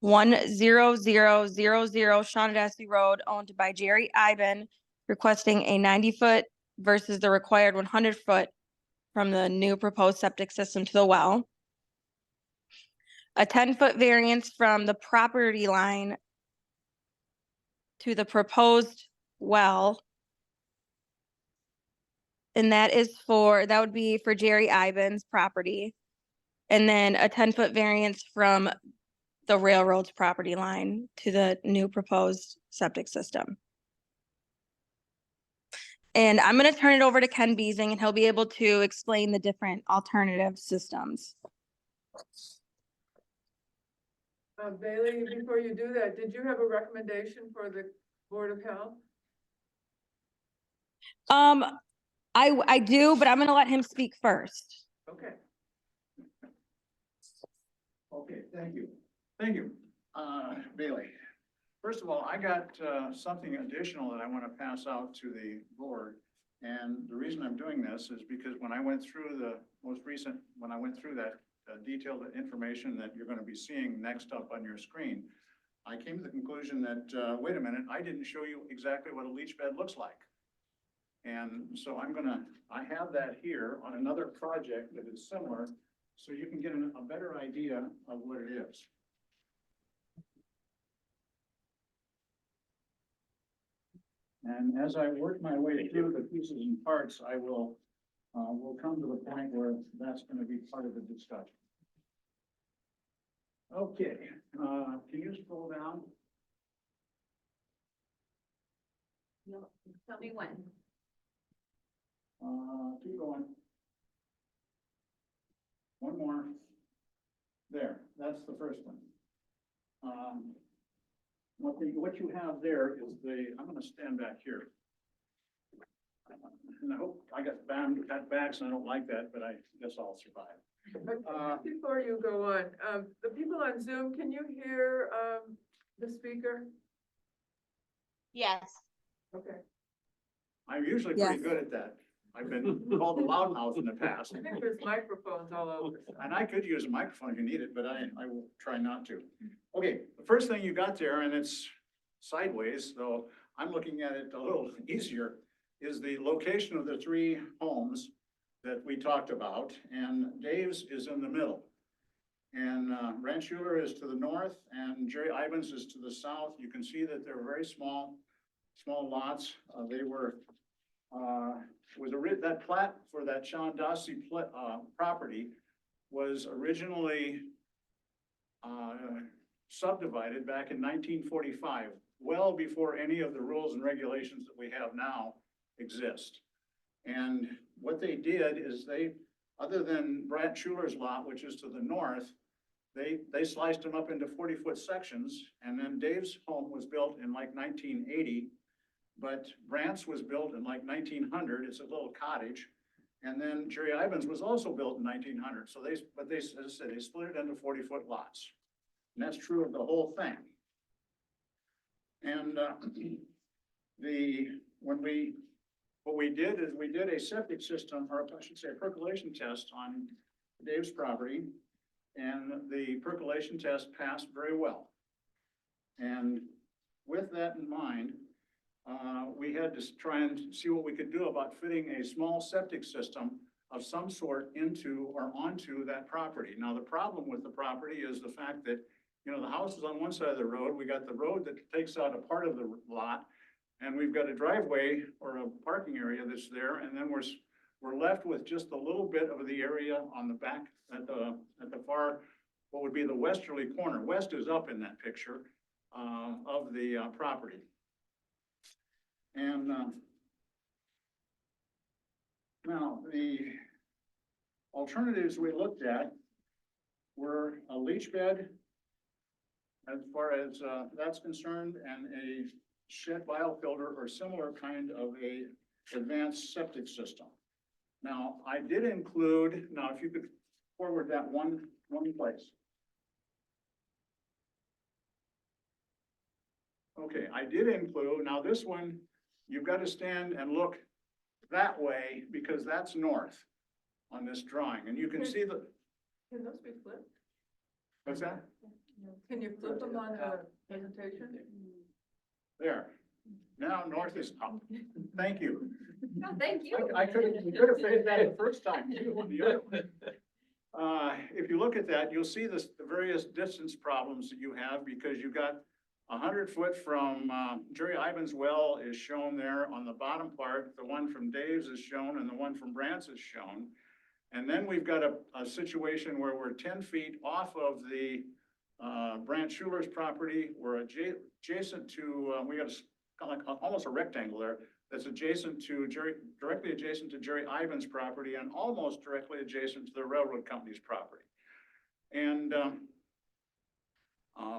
10000 Shaughnessy Road, owned by Jerry Ivan, requesting a 90-foot versus the required 100-foot from the new proposed septic system to the well. A 10-foot variance from the property line to the proposed well. And that would be for Jerry Ivan's property. And then a 10-foot variance from the railroad's property line to the new proposed septic system. And I'm going to turn it over to Ken Beasing and he'll be able to explain the different alternative systems. Bailey, before you do that, did you have a recommendation for the Board of Health? I do, but I'm going to let him speak first. Okay. Okay, thank you. Thank you, Bailey. First of all, I got something additional that I want to pass out to the board. And the reason I'm doing this is because when I went through the most recent, when I went through that detailed information that you're going to be seeing next up on your screen, I came to the conclusion that, wait a minute, I didn't show you exactly what a leach bed looks like. And so I have that here on another project that is similar, so you can get a better idea of what it is. And as I work my way through the pieces and parts, I will come to the point where that's going to be part of the discussion. Okay, can you scroll down? No, tell me when. Keep going. One more. There, that's the first one. What you have there is I'm gonna stand back here. And I hope I got back, so I don't like that, but I guess I'll survive. Before you go on, the people on Zoom, can you hear the speaker? Yes. Okay. I'm usually pretty good at that. I've been called a loudmouth in the past. I think there's microphones all over. And I could use a microphone if you need it, but I will try not to. Okay, the first thing you got there, and it's sideways, so I'm looking at it a little easier, is the location of the three homes that we talked about, and Dave's is in the middle. And Ranch Schuler is to the north, and Jerry Ivans is to the south. You can see that they're very small lots. They were that plat for that Sean Dossie property was originally subdivided back in 1945, well before any of the rules and regulations that we have now exist. And what they did is other than Brad Schuler's lot, which is to the north, they sliced them up into 40-foot sections, and then Dave's home was built in like 1980. But Brant's was built in like 1900. It's a little cottage. And then Jerry Ivans was also built in 1900. So as I said, they split it into 40-foot lots. And that's true of the whole thing. And what we did is we did a septic system, or I should say a percolation test on Dave's property. And the percolation test passed very well. And with that in mind, we had to try and see what we could do about fitting a small septic system of some sort into or onto that property. Now, the problem with the property is the fact that, you know, the house is on one side of the road. We got the road that takes out a part of the lot, and we've got a driveway or a parking area that's there, and then we're left with just a little bit of the area on the back at the far, what would be the westerly corner. West is up in that picture of the property. And now the alternatives we looked at were a leach bed as far as that's concerned, and a shed biofilter or similar kind of a advanced septic system. Now, I did include, now if you could forward that one place. Okay, I did include, now this one, you've got to stand and look that way because that's north on this drawing, and you can see the. Can those be flipped? What's that? Can you flip them on the presentation? There. Now north is up. Thank you. No, thank you. I could have said that the first time too. On the other one. If you look at that, you'll see the various distance problems that you have because you've got 100 foot from Jerry Ivans' well is shown there on the bottom part. The one from Dave's is shown, and the one from Brant's is shown. And then we've got a situation where we're 10 feet off of the Brant Schuler's property. We're adjacent to, we got a kind of like almost a rectangle there, that's adjacent to directly adjacent to Jerry Ivan's property and almost directly adjacent to the railroad company's property. And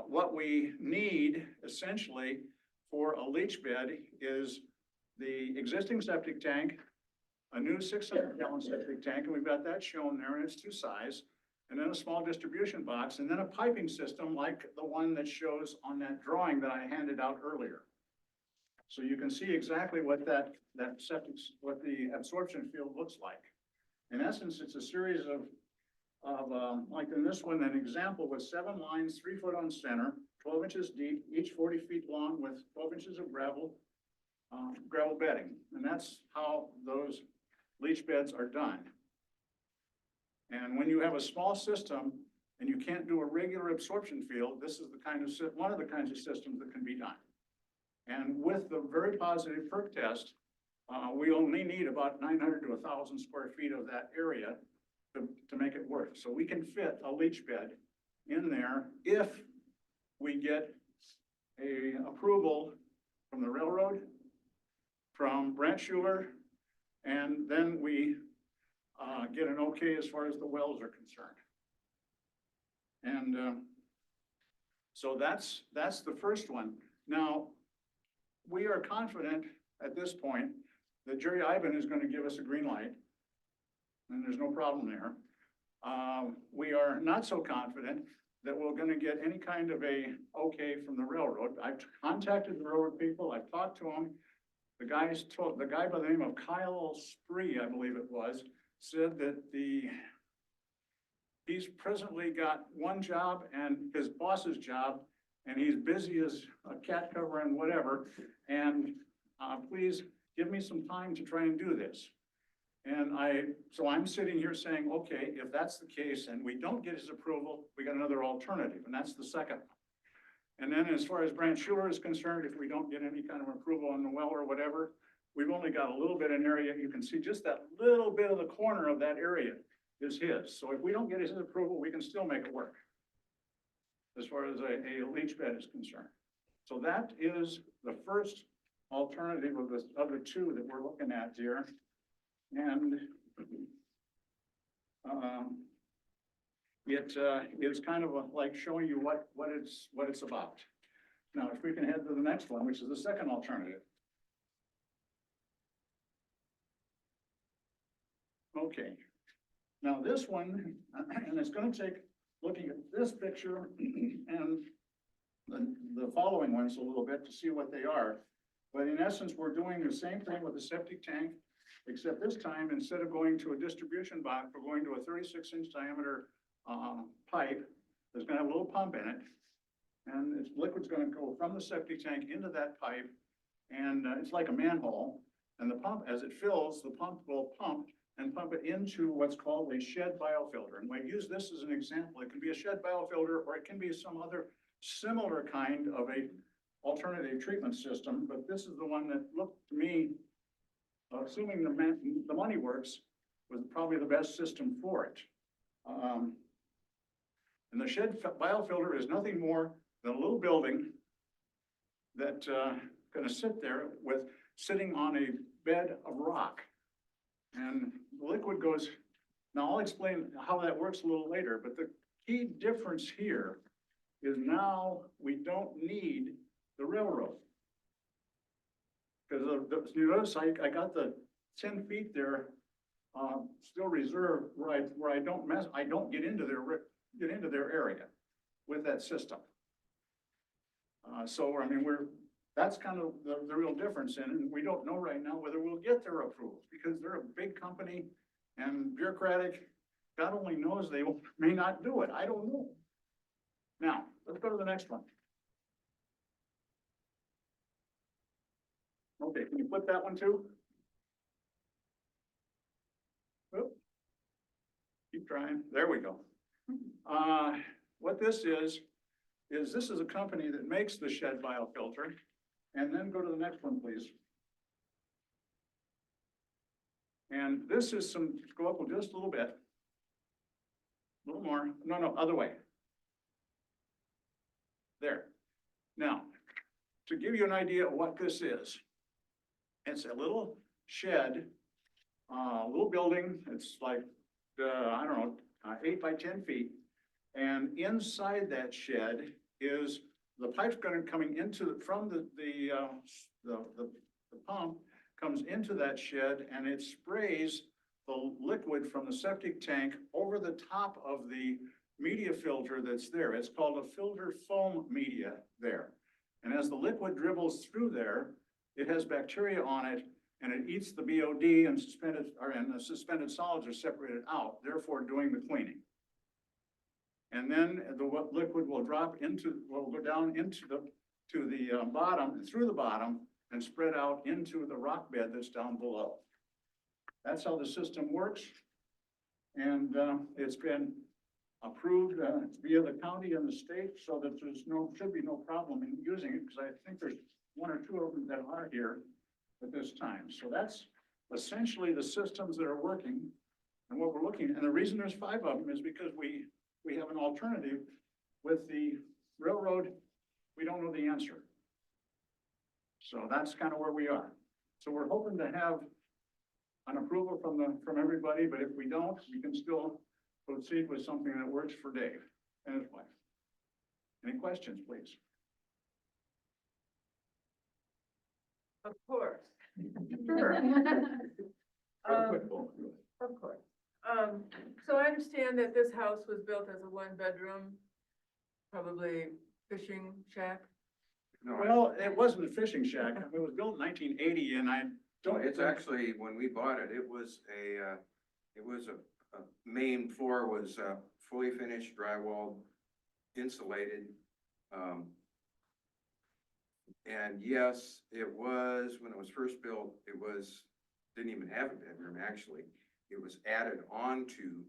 what we need essentially for a leach bed is the existing septic tank, a new 600-gallon septic tank, and we've got that shown there in its two size, and then a small distribution box, and then a piping system like the one that shows on that drawing that I handed out earlier. So you can see exactly what that septic, what the absorption field looks like. In essence, it's a series of like in this one, an example with 7 lines, 3 foot on center, 12 inches deep, each 40 feet long with 12 inches of gravel bedding. And that's how those leach beds are done. And when you have a small system and you can't do a regular absorption field, this is the kind of, one of the kinds of systems that can be done. And with the very positive perk test, we only need about 900 to 1,000 square feet of that area to make it work. So we can fit a leach bed in there if we get a approval from the railroad, from Brent Schuler, and then we get an okay as far as the wells are concerned. And so that's the first one. Now, we are confident at this point that Jerry Ivan is going to give us a green light, and there's no problem there. We are not so confident that we're going to get any kind of a okay from the railroad. I've contacted the railroad people. I've talked to them. The guy by the name of Kyle Spree, I believe it was, said that he's presently got one job and his boss's job, and he's busy as a cat cover and whatever. And please give me some time to try and do this. And so I'm sitting here saying, okay, if that's the case and we don't get his approval, we got another alternative, and that's the second one. And then as far as Brent Schuler is concerned, if we don't get any kind of approval on the well or whatever, we've only got a little bit of an area. You can see just that little bit of the corner of that area is his. So if we don't get his approval, we can still make it work as far as a leach bed is concerned. So that is the first alternative of the other two that we're looking at here. And it is kind of like showing you what it's about. Now, if we can head to the next one, which is the second alternative. Okay, now this one, and it's going to take looking at this picture and the following ones a little bit to see what they are. But in essence, we're doing the same thing with the septic tank, except this time, instead of going to a distribution box, we're going to a 36-inch diameter pipe that's going to have a little pump in it. And its liquid's going to go from the septic tank into that pipe. And it's like a manhole. And the pump, as it fills, the pump will pump it into what's called a shed biofilter. And we use this as an example. It can be a shed biofilter, or it can be some other similar kind of a alternative treatment system. But this is the one that looked to me, assuming the money works, was probably the best system for it. And the shed biofilter is nothing more than a little building that's going to sit there sitting on a bed of rock. And the liquid goes, now I'll explain how that works a little later, but the key difference here is now we don't need the railroad. Because you notice I got the 10 feet there still reserved where I don't get into their area with that system. So I mean that's kind of the real difference in it. And we don't know right now whether we'll get their approvals because they're a big company and bureaucratic. God only knows they may not do it. I don't know. Now, let's go to the next one. Okay, can you flip that one too? Oop. Keep trying. There we go. What this is this is a company that makes the shed biofilter. And then go to the next one, please. And this is go up just a little bit. A little more. No, other way. There. Now, to give you an idea of what this is, it's a little shed, little building. It's like, I don't know, 8 by 10 feet. And inside that shed is the pipe's coming into, from the pump comes into that shed, and it sprays the liquid from the septic tank over the top of the media filter that's there. It's called a filter foam media there. And as the liquid dribbles through there, it has bacteria on it, and it eats the BOD, and the suspended solids are separated out, therefore doing the cleaning. And then the liquid will go down into the bottom, through the bottom, and spread out into the rock bed that's down below. That's how the system works. And it's been approved via the county and the state, so that should be no problem in using it, because I think there's 1 or 2 of them that are here at this time. So that's essentially the systems that are working and what we're looking at. And the reason there's 5 of them is because we have an alternative with the railroad. We don't know the answer. So that's kind of where we are. So we're hoping to have an approval from everybody, but if we don't, we can still proceed with something that works for Dave and his wife. Any questions, please? Of course. Sure. Of course. So I understand that this house was built as a 1-bedroom, probably fishing shack. Well, it wasn't a fishing shack. It was built in 1980, and I No, don't. it's actually, when we bought it, it was a main floor was, fully finished, drywall, insulated. And yes, it was, when it was first built, didn't even have a bedroom, actually. It was added on to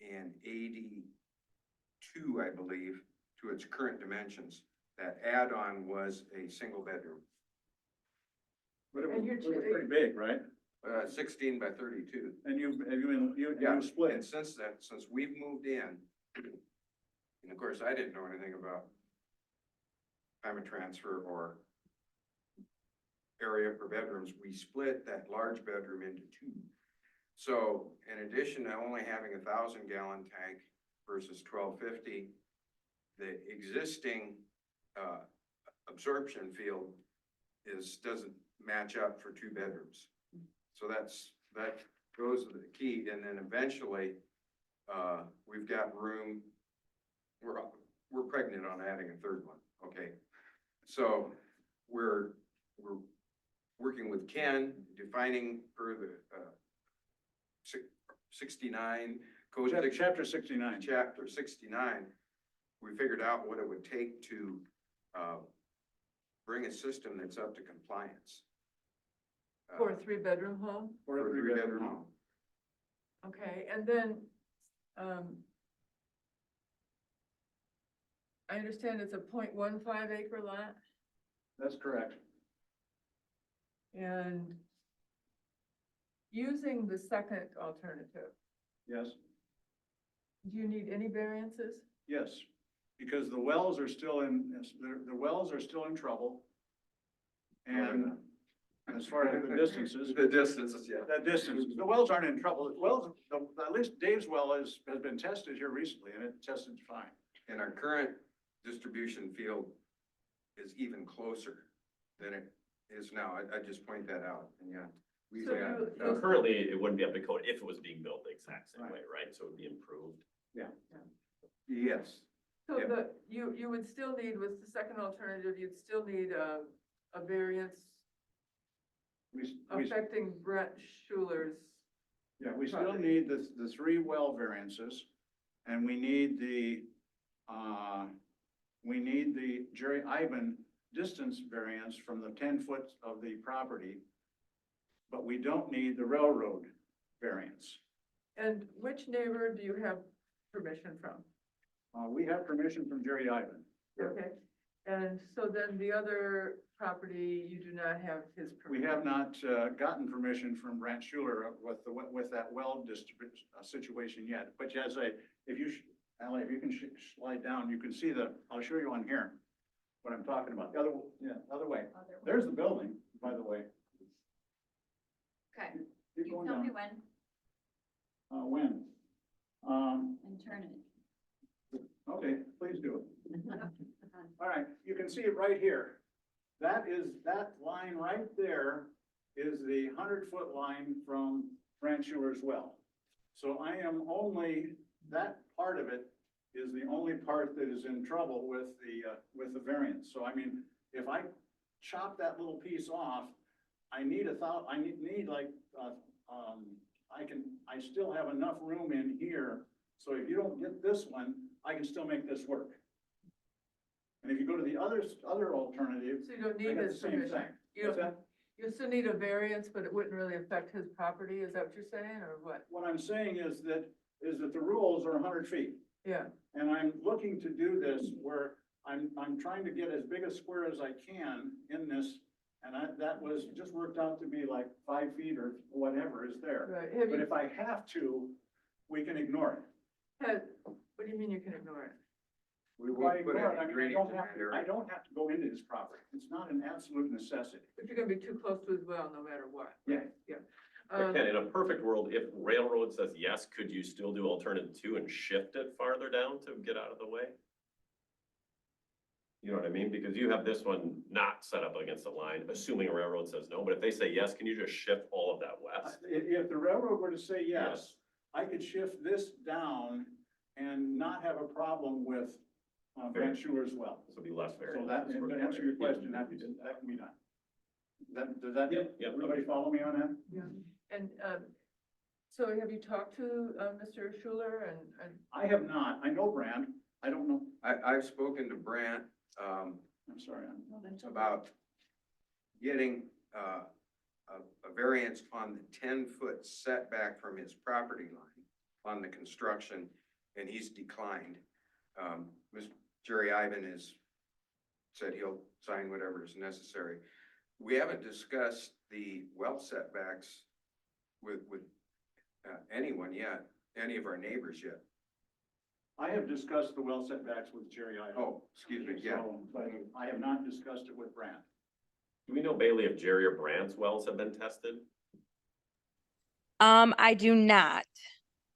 in 82, I believe, to its current dimensions. That add-on was a single bedroom, But it was pretty big, right? 16 by 32. And you Yeah, split. and since then, since we've moved in, and of course, I didn't know anything about climate transfer or area for bedrooms, we split that large bedroom into 2. So in addition to only having 1,000-gallon tank versus 1,250, the existing absorption field doesn't match up for 2 bedrooms. So that goes to the key. And then eventually, we've got room. We're pregnant on adding a 3rd one. Okay. So we're working with Ken, defining for the 69 code. Chapter 69. Chapter 69. We figured out what it would take to bring a system that's up to compliance. For a 3-bedroom home? For a 3-bedroom home. Okay, and then, I understand it's a 0.15 acre lot, That's correct. and using the second alternative, Yes. do you need any variances? Yes, because the wells are still in trouble. And as far as the distances. The distances, yeah. That distance, the wells aren't in trouble. Wells, at least Dave's well has been tested here recently, and it tested fine. And our current distribution field is even closer than it is now. I just point that out, and yeah. So you- Currently, it wouldn't be up to code if it was being built the exact same Right. way, right? So it would be improved. Yes, So Yep. you would still need, with the second alternative, you'd still need a variance We affecting Brett Schuler's. Yeah, we still need the 3 well variances, and we need the Jerry Ivan distance variance from the 10 foot of the property. But we don't need the railroad variance. And which neighbor do you have permission from? We have permission from Jerry Ivan. Okay, and so then the other property, you do not have his permission? We have not gotten permission from Brant Schuler with that well situation yet. But as Ally, if you can slide down, you can see I'll show you on here. what I'm talking about. The other way. There's the building, by the way. Okay, Keep you going tell me down. when When? and turn it. Okay, please do it. All right, you can see it right here. That line right there is the 100-foot line from Branch Schuler's well. So I am only, that part of it is the only part that is in trouble with the variance. So I mean, if I chop that little piece off, I need like, I still have enough room in here. So if you don't get this one, I can still make this work. And if you go to the other alternative, So you don't I need got the his same permission. thing. You What's don't, that? you still need a variance, but it wouldn't really affect his property, is that what you're saying, or what? What I'm saying is that the rules are 100 feet. Yeah, And I'm looking to do this where I'm trying to get as big a square as I can in this. And that was just worked out to be like 5 feet or whatever is there. right. Have But you if I have to, we can ignore it. had, what do you mean you can ignore it? We Why won't put ignore it? any I mean, drainage in that I area. don't have to go into his property. It's not an absolute necessity. But you're gonna be too close to his well, no matter what. Yeah. Yeah. But Ken, in a perfect world, if railroad says yes, could you still do alternative 2 and shift it farther down to get out of the way? You know what I mean? Because you have this one not set up against the line, assuming a railroad says no, but if they say yes, can you just shift all of that west? If the railroad were to say yes, I could shift this down and not have a problem with Branch Schuler's well. This will be less So variance. that, to answer your question, that can be done. Does that, Yep, yep. everybody follow me on that? Yeah. And, so have you talked to, Mr. Schuler and, I have not. I know Brand. I don't know. I've spoken to Brant, I'm sorry. about getting, a variance on the 10-foot setback from his property line on the construction, and he's declined. Mr. Jerry Ivan has said he'll sign whatever is necessary. We haven't discussed the well setbacks with anyone yet, any of our neighbors yet. I have discussed the well setbacks with Jerry Ivan. Oh, excuse me, yeah. So, but I have not discussed it with Brand. Do we know, Bailey, if Jerry or Brandt's wells have been tested? I do not.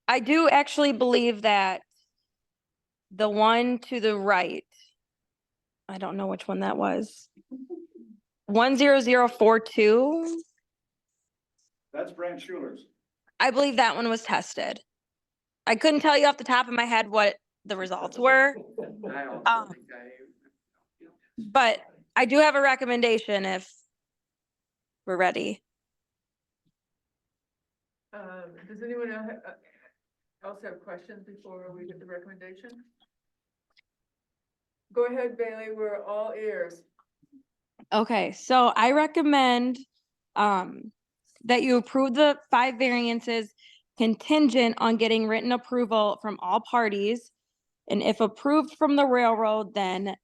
I do actually believe that the one to the right, I don't know which one that was. 10042, That's Brand Schuler's. I believe that one was tested. I couldn't tell you off the top of my head what the results were, I also Um, think but I do have a recommendation if we're ready. does anyone else have questions before we get the recommendation? Go ahead, Bailey, we're all ears. Okay, so I recommend that you approve the 5 variances contingent on getting written approval from all parties. And if approved from the railroad, then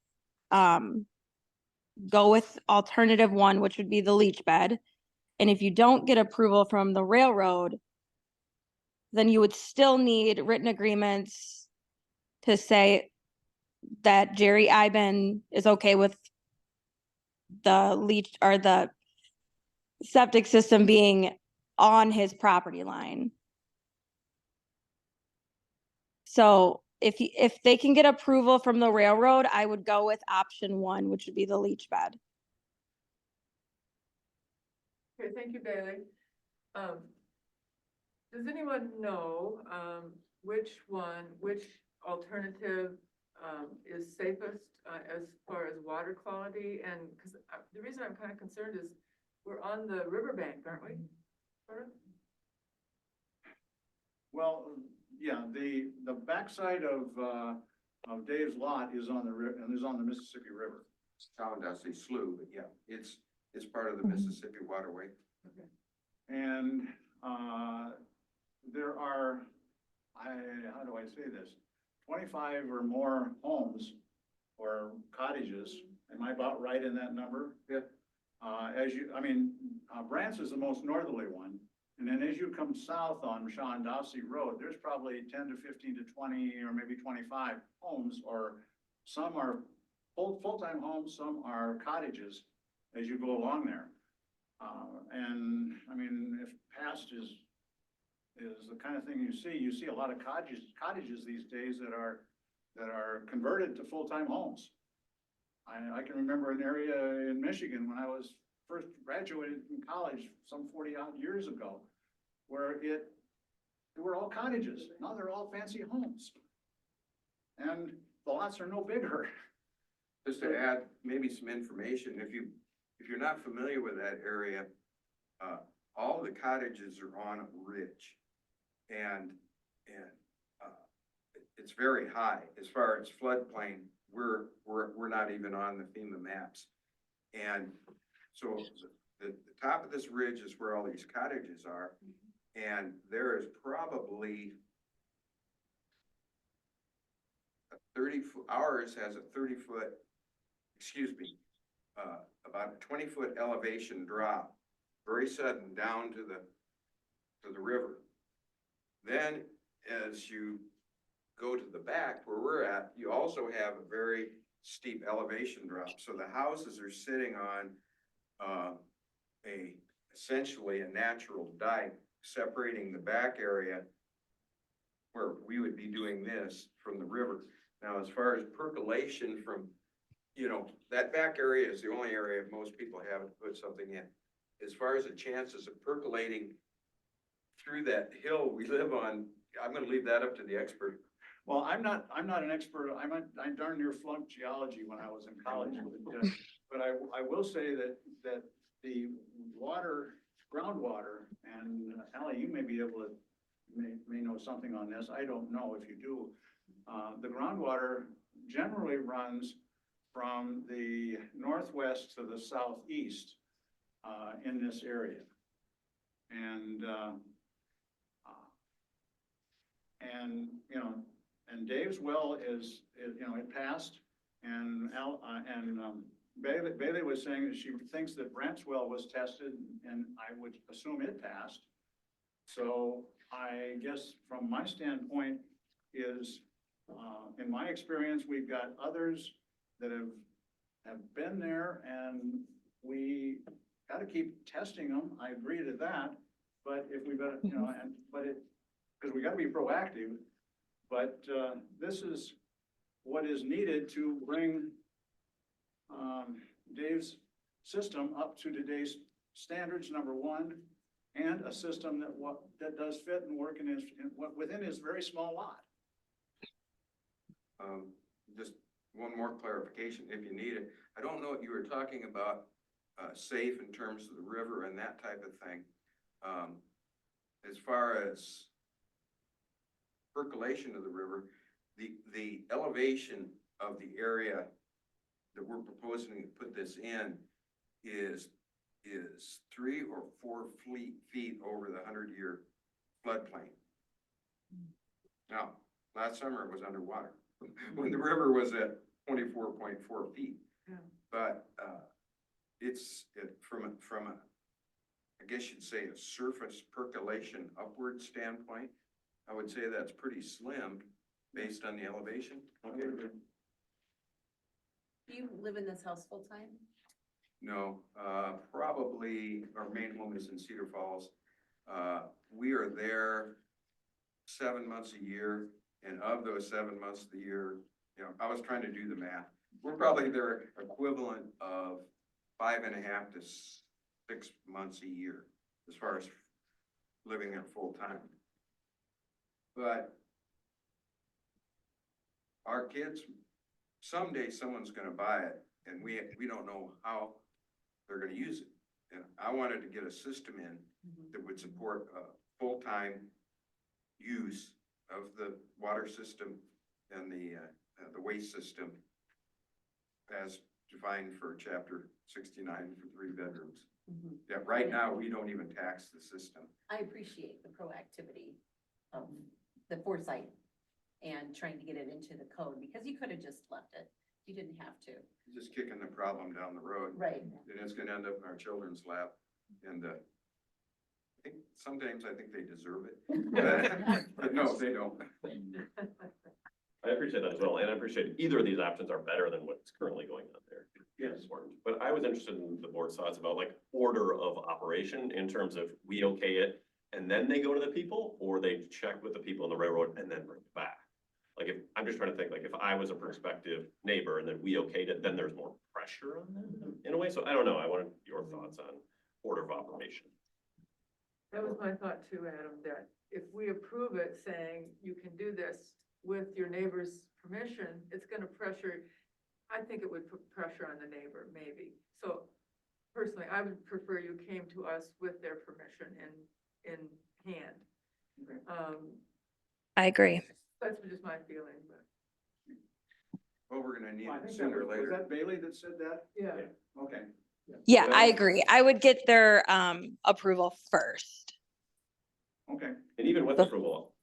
go with alternative 1, which would be the leach bed. And if you don't get approval from the railroad, then you would still need written agreements to say that Jerry Ivan is okay with the leach or the septic system being on his property line. So if they can get approval from the railroad, I would go with option 1, which would be the leach bed. Okay, thank you, Bailey. Does anyone know, which alternative, is safest, as far as water quality? And, cause the reason I'm kind of concerned is we're on the riverbank, aren't we? Sort of? Well, yeah, the backside of Dave's lot is on the Mississippi River. Tallahassee Slough, but yeah, it's part of the Mississippi waterway. Okay. And, there are, how do I say this? 25 or more homes or cottages. Am I about right in that number? Yeah. Brant's is the most northerly one. And then as you come south on Shaughnessy Road, there's probably 10 to 15 to 20 or maybe 25 homes, or some are full-time homes, some are cottages as you go along there. And I mean, if past is the kind of thing you see a lot of cottages these days that are converted to full-time homes. I can remember an area in Michigan when I was first graduated from college some 40 odd years ago, where they were all cottages. Now they're all fancy homes. And the lots are no bigger. Just to add maybe some information, if you're not familiar with that area, all the cottages are on a ridge. And it's very high. As far as floodplain, we're not even on the FEMA maps. And so the top of this ridge is where all these cottages are. And there is probably a 30-foot, ours has a 30-foot, about a 20-foot elevation drop, very sudden down to the river. Then as you go to the back where we're at, you also have a very steep elevation drop. So the houses are sitting on essentially a natural dike separating the back area where we would be doing this from the river. Now, as far as percolation from, that back area is the only area most people haven't put something in. As far as the chances of percolating through that hill we live on, I'm gonna leave that up to the expert. Well, I'm not an expert. I darn near flunked geology when I was in college. But I will say that the groundwater, and Ally, you may be able to, may know something on this. I don't know if you do. The groundwater generally runs from the northwest to the southeast in this area. And Dave's well is it passed, and Bailey was saying that she thinks that Brent's well was tested, and I would assume it passed. So I guess from my standpoint is, in my experience, we've got others that have been there, and we got to keep testing them. I agree to that, but if we've got, because we got to be proactive. But this is what is needed to bring Dave's system up to today's standards, number one, and a system that does fit and work within his very small lot. Just one more clarification, if you need it. I don't know what you were talking about, safe in terms of the river and that type of thing. As far as percolation of the river, the elevation of the area that we're proposing to put this in is 3 or 4 feet over the 100-year floodplain. Now, last summer it was underwater when the river was at 24.4 feet. Yeah. But it's from a, I guess you'd say, a surface percolation upward standpoint. I would say that's pretty slim based on the elevation. Okay. Do you live in this house full time? No, probably our main home is in Cedar Falls. We are there 7 months a year, and of those 7 months of the year, I was trying to do the math. We're probably their equivalent of 5.5 to 6 months a year as far as living there full time. But our kids, someday someone's gonna buy it, and we don't know how they're gonna use it. And I wanted to get a system in that would support full-time use of the water system and the waste system as defined for chapter 69 for 3 bedrooms. Yeah, right now, we don't even tax the system. I appreciate the proactivity of the foresight and trying to get it into the code, because you could have just left it. You didn't have to. Just kicking the problem down the road. Right. And it's gonna end up in our children's lap. And sometimes I think they deserve it. But no, they don't. I appreciate that as well, and I appreciate either of these options are better than what's currently going on there. Yes. But I was interested in the board's thoughts about like order of operation in terms of we okay it and then they go to the people, or they check with the people on the railroad and then bring it back. Like if, I'm just trying to think, like if I was a prospective neighbor and then we okayed it, then there's more pressure on them in a way. So I don't know. I wanted your thoughts on order of operation. That was my thought too, Adam, that if we approve it saying you can do this with your neighbor's permission, it's gonna pressure, I think it would put pressure on the neighbor, maybe. So personally, I would prefer you came to us with their permission in hand. I agree. That's just my feeling, but, Well, we're gonna need I it think sooner or was later. that Bailey that said that? yeah. Okay. Yeah, I Well- agree. I would get their approval first. Okay. And even with approval,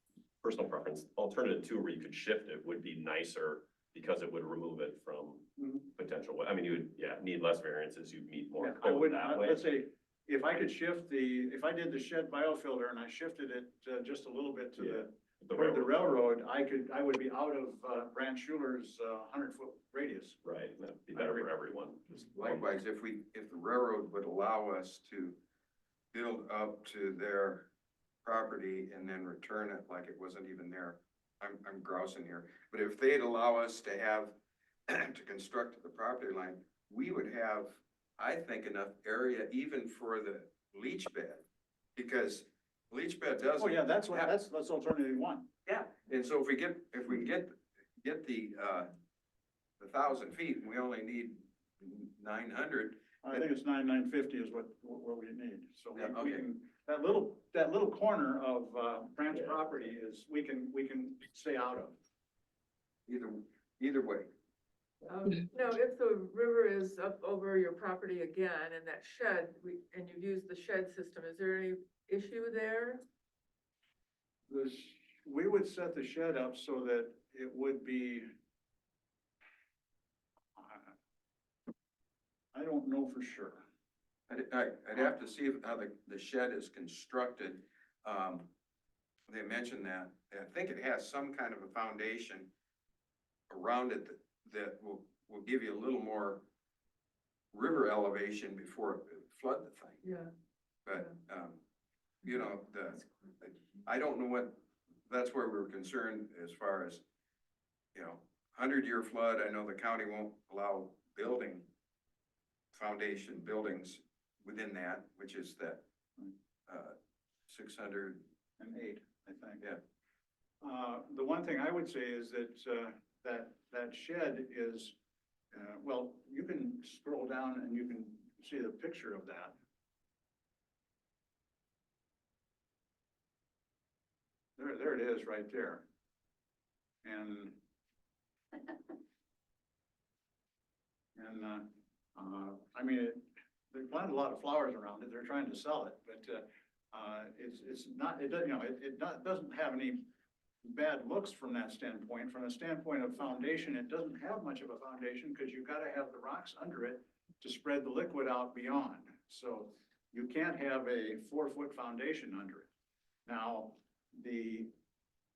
personal preference, alternative two where you could shift it would be nicer because it would remove it from Mhm. potential, I mean, you would, need less variances, you'd meet more Yeah, I code would, that way. let's say, if I could shift if I did the shed biofilter and I shifted it just a little bit to toward the railroad, I would be out of Branch Schuler's 100-foot radius. Right, that'd be better for everyone. Just Likewise, if the railroad would allow us to build up to their property and then return it like it wasn't even there, I'm grousing here, but if they'd allow us to have, to construct to the property line, we would have, I think, enough area even for the leach bed, because leach bed doesn't. Oh, yeah, that's alternative one. Yeah, and so if we can get the 1,000 feet, and we only need 900. I think it's 950 is what we need. So Yeah, we okay. can, that little corner of Branch property is, we can stay out of. Either way. No, if the river is up over your property again and that shed, and you've used the shed system, is there any issue there? We would set the shed up so that it would be, I don't know for sure. I'd have to see how the shed is constructed. They mentioned that, I think it has some kind of a foundation around it that will give you a little more river elevation before it flood the thing. Yeah. But, I don't know that's where we were concerned as far as, 100-year flood. I know the county won't allow foundation buildings within that, which is that, 608, I think. Yeah. The one thing I would say is that shed is, well, you can scroll down and you can see the picture of that. There it is, right there. And I mean, they planted a lot of flowers around it. They're trying to sell it, but it's not. It doesn't. It doesn't have any bad looks from that standpoint. From a standpoint of foundation, it doesn't have much of a foundation because you've got to have the rocks under it to spread the liquid out beyond. So you can't have a 4-foot foundation under it. Now,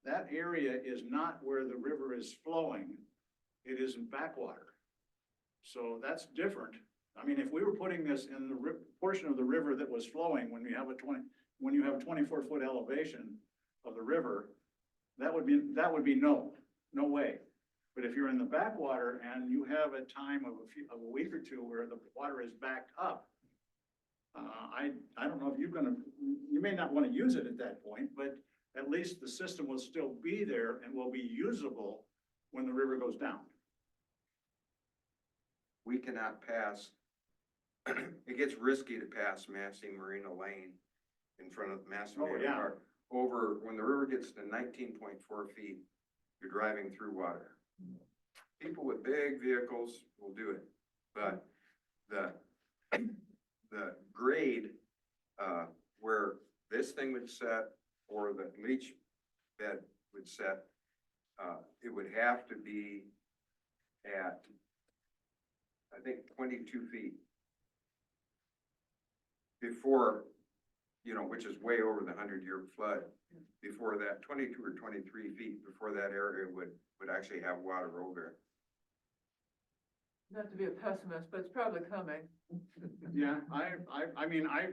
that area is not where the river is flowing. It is in backwater. So that's different. I mean, if we were putting this in the portion of the river that was flowing when you have a 24-foot elevation of the river, that would be no way. But if you're in the backwater and you have a time of a week or two where the water is backed up, I don't know if you may not want to use it at that point, but at least the system will still be there and will be usable when the river goes down. We cannot pass, it gets risky to pass Massey Marina Lane in front of Massey Oh, Marina yeah. Park. When the river gets to 19.4 feet, you're driving through water. People with big vehicles will do it, but the grade, where this thing would set or the leach bed would set, it would have to be at, I think, 22 feet before you know, which is way over the 100-year flood. Before that, 22 or 23 feet before that area would actually have water over Not to be a pessimist, but it's probably coming. Yeah, I mean, I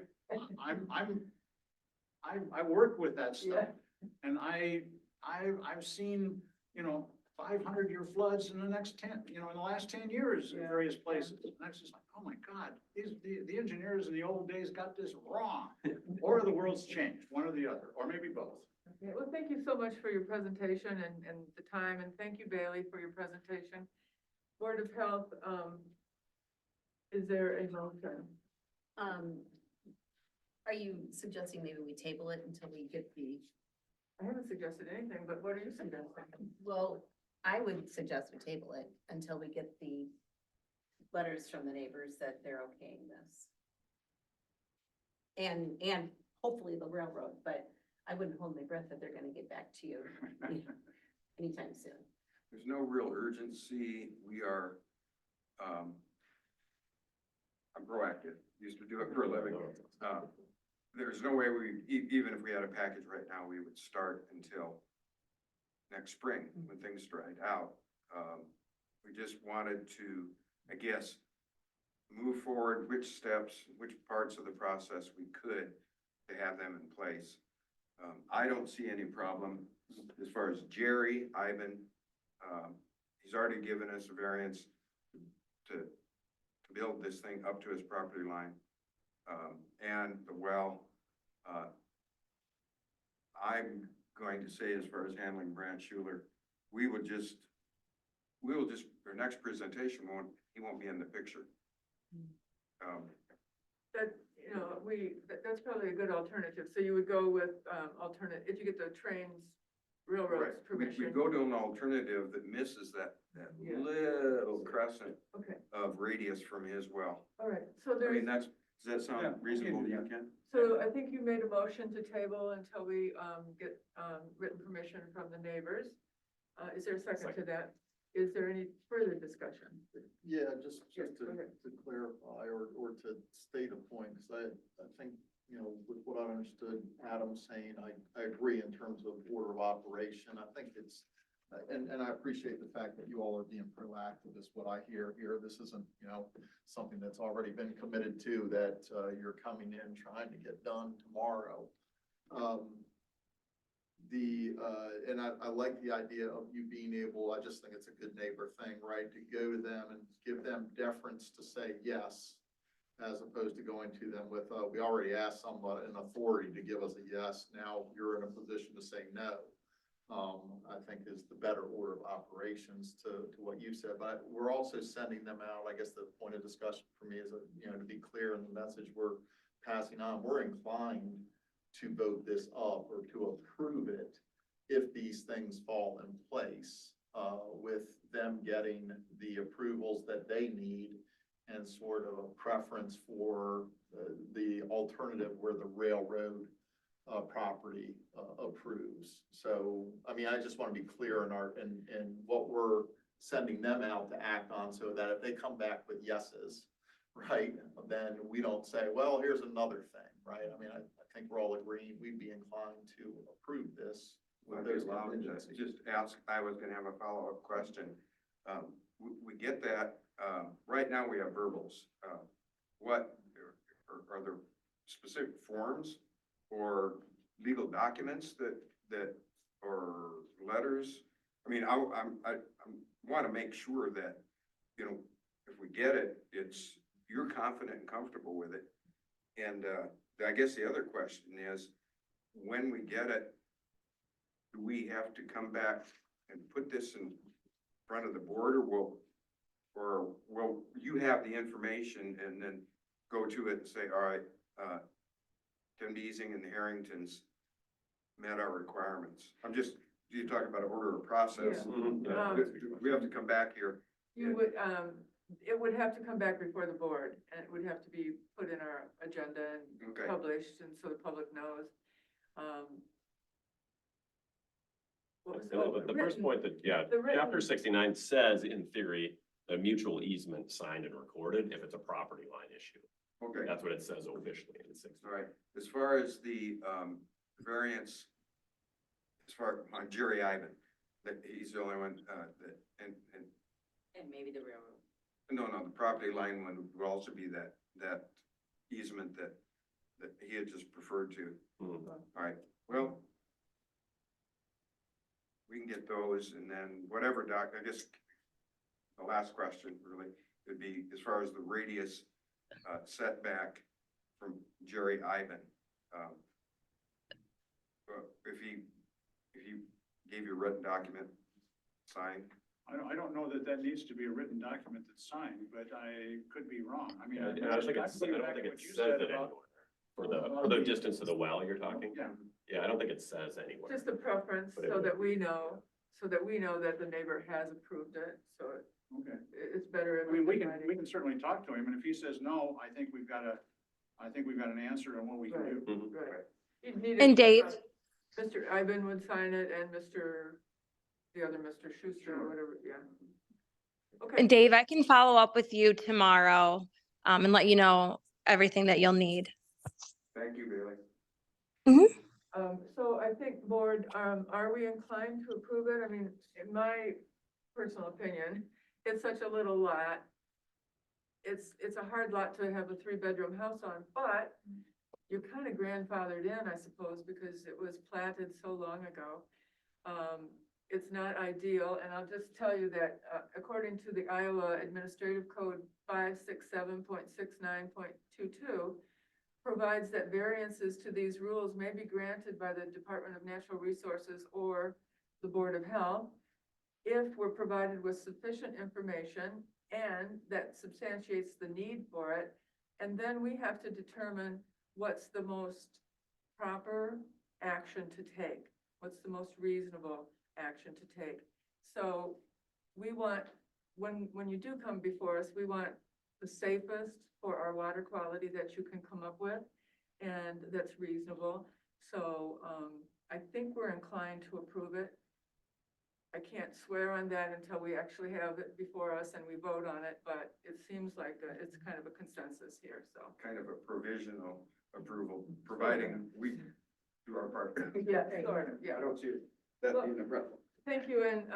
work with that Yeah. stuff. And I've seen, you know, 500-year floods in the next 10, you know, in the last 10 years in Yeah. various places. And I was just like, oh my God, the engineers in the old days got this wrong. Or the world's changed, one or the other, or maybe both. Okay, well, thank you so much for your presentation and the time, and thank you, Bailey, for your presentation. Board of Health, is there a motion? Are you suggesting maybe we table it until we get the, I haven't suggested anything, but what are you suggesting? well, I would suggest we table it until we get the letters from the neighbors that they're okaying this. And hopefully the railroad, but I wouldn't hold my breath that they're gonna get back to you anytime soon. There's no real urgency. We are, I'm proactive, used to do it for a living. There's no way even if we had a package right now, we would start until next spring when things dried out. We just wanted to, I guess, move forward, which steps, which parts of the process we could to have them in place. I don't see any problem as far as Jerry, Ivan, he's already given us a variance to build this thing up to his property line. And the well, I'm going to say as far as handling Brant Schuler, we will just, our next presentation he won't be in the picture. That, you know, that's probably a good alternative. So you would go with, alternate, if you get the trains, railroads Right. We permission. go to an alternative that misses that Yeah. little crescent Okay, of radius from his well. all right. So I there's, mean, does that Yeah, sound reasonable to you, Ken? so I think you made a motion to table until we, get, written permission from the neighbors. Is there a second to that? Is there any further discussion? Yeah, just Yes, to go ahead. clarify or to state a point, because I think, you know, with what I understood Adam saying, I agree in terms of order of operation. I think it's, and I appreciate the fact that you all are being proactive is what I hear here. This isn't, you know, something that's already been committed to that you're coming in trying to get done tomorrow. And I like the idea of you being able, I just think it's a good neighbor thing, right? To go to them and give them deference to say yes, as opposed to going to them with, we already asked somebody, an authority to give us a yes, now you're in a position to say no. I think is the better order of operations to what you said, but we're also sending them out. I guess the point of discussion for me is, you know, to be clear in the message we're passing on, we're inclined to vote this up or to approve it if these things fall in place, with them getting the approvals that they need and sort of a preference for the alternative where the railroad property approves. So, I mean, I just want to be clear in what we're sending them out to act on, so that if they come back with yeses, right, then we don't say, well, here's another thing, right? I mean, I think we're all agreeing we'd be inclined to approve this with those contingencies. Just ask, I was gonna have a follow-up question. We get that, right now we have verbals. What, are there specific forms or legal documents that, or letters? I mean, I want to make sure that, you know, if we get it, you're confident and comfortable with it. And, I guess the other question is, when we get it, do we have to come back and put this in front of the board, or will you have the information and then go to it and say, all right, Tim Deasing and the Harringtons met our requirements? You talk about an order of process. Yeah. We have to come back here. You would, it would have to come back before the board, and it would have to be put in our agenda and Okay. published, and so the public knows. What was The first written. point that, yeah, The written- chapter 69 says in theory, a mutual easement signed and recorded if it's a property line issue. Okay. That's what it says officially in 6. All right, as far as the, variance, as far, on Jerry Ivan, that he's the only one, that, and And maybe the railroad. no, the property line one would also be that easement that he had just referred to. Mhm. All right, well, we can get those, and then whatever, Doc, I guess the last question really would be, as far as the radius setback from Jerry Ivan. If he gave you a written document signed, I don't know that that needs to be a written document that's signed, but I could be wrong. I mean. Yeah, I don't think it says it anywhere. For the distance of the well you're talking? Yeah. Yeah, I don't think it says anywhere. Just a preference But it so would that we know, that the neighbor has approved it, so Okay. it's better. I mean, we can certainly talk to him, and if he says no, I think we've got an answer on what we can do. Mhm. Right. You'd need And it, Dave? Mr. Ivan would sign it and the other Mr. Schuster or whatever, yeah. Okay. And Dave, I can follow up with you tomorrow, and let you know everything that you'll need. thank you, Bailey. So I think, board, are we inclined to approve it? I mean, in my personal opinion, it's such a little lot. It's a hard lot to have a 3-bedroom house on, but you're kind of grandfathered in, I suppose, because it was platted so long ago. It's not ideal, and I'll just tell you that, according to the Iowa Administrative Code 567.69.22, provides that variances to these rules may be granted by the Department of Natural Resources or the Board of Health if we're provided with sufficient information and that substantiates the need for it. And then we have to determine what's the most proper action to take, what's the most reasonable action to take. So we want, when you do come before us, we want the safest for our water quality that you can come up with, and that's reasonable. So I think we're inclined to approve it. I can't swear on that until we actually have it before us and we vote on it, but it seems like it's kind of a consensus here, so. Kind of a provisional approval, providing we do our part. Yeah, sort of, yeah. I don't see that being a problem. Thank you, and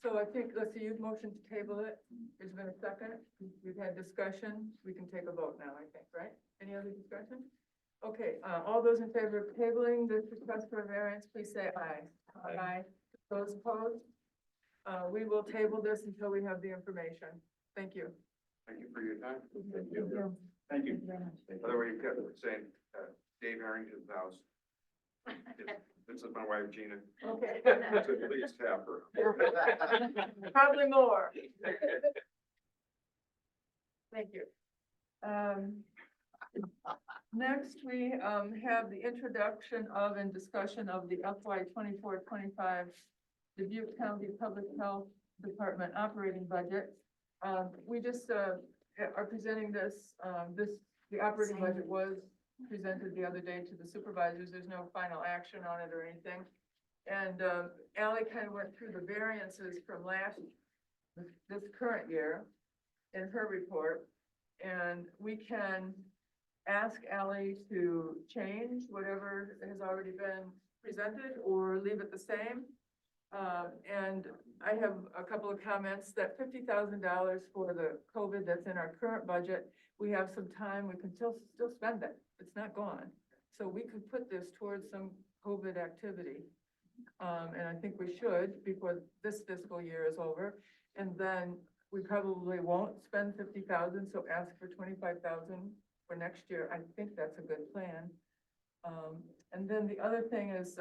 so I think, let's see, you've motioned to table it. There's been a second. We've had discussion. We can take a vote now, I think, right? Any other discussion? Okay, all those in favor of tabling this request for a variance, please say aye. Aye. Those opposed? We will table this until we have the information. Thank you. Thank you for your time. Thank you. Thank you. By the way, you kept saying, Dave Harrington's house. This is my wife, Gina. Okay. So please have her. Probably more. Thank you. Next, we have the introduction of and discussion of the FY 24-25 Dubuque County Public Health Department operating budget. We just are presenting this, the operating budget was presented the other day to the supervisors. There's no final action on it or anything. And Ally kind of went through the variances from this current year in her report. And we can ask Ally to change whatever has already been presented or leave it the same. And I have a couple of comments that $50,000 for the COVID that's in our current budget, we have some time, we can still spend it. It's not gone. So we could put this towards some COVID activity. And I think we should before this fiscal year is over. And then we probably won't spend 50,000, so ask for 25,000 for next year. I think that's a good plan. And then the other thing is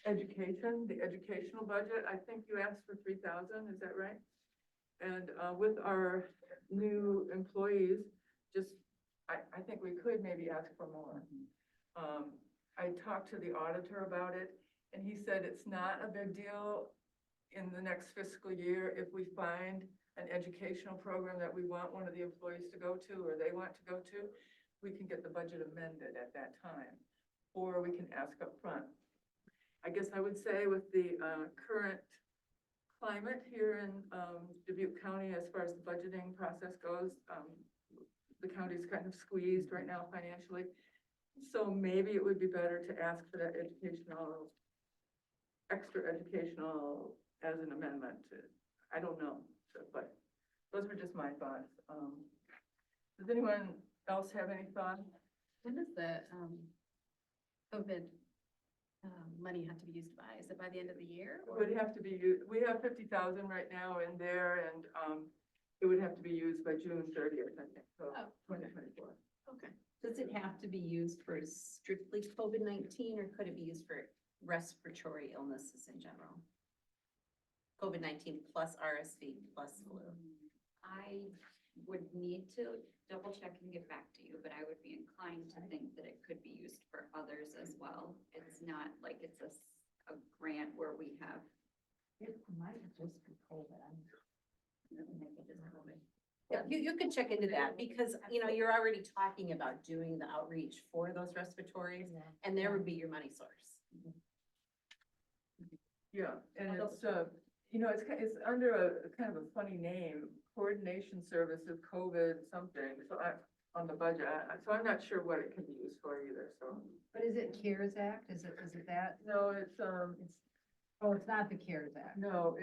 education, the educational budget. I think you asked for 3,000, is that right? And with our new employees, I think we could maybe ask for more. I talked to the auditor about it, and he said it's not a big deal in the next fiscal year if we find an educational program that we want one of the employees to go to or they want to go to, we can get the budget amended at that time, or we can ask up front. I guess I would say with the current climate here in Dubuque County, as far as the budgeting process goes, the county's kind of squeezed right now financially. So maybe it would be better to ask for that extra educational as an amendment. I don't know, but those were just my thoughts. Does anyone else have any thoughts? When does the, COVID, money have to be used by? Is it by the end of the year? It would have to be used, we have 50,000 right now in there, and it would have to be used by June 30th, I think, so Oh, 2024. Okay. Does it have to be used for strictly COVID-19 or could it be used for respiratory illnesses in general? COVID-19 plus RSV plus flu. I would need to double check and get back to you, but I would be inclined to think that it could be used for others as well. It's not like it's a grant where we have. It might just be COVID. Yeah, you could check into that because, you know, you're already talking about doing the outreach for those respiratories and there would be your money source. Yeah, and it's, you know, it's under a kind of a funny name, Coordination Services COVID something, so on the budget, so I'm not sure what it can be used for either, so. But is it CARES Act? Is it that? No, it's, Oh, it's not the CARES Act. no,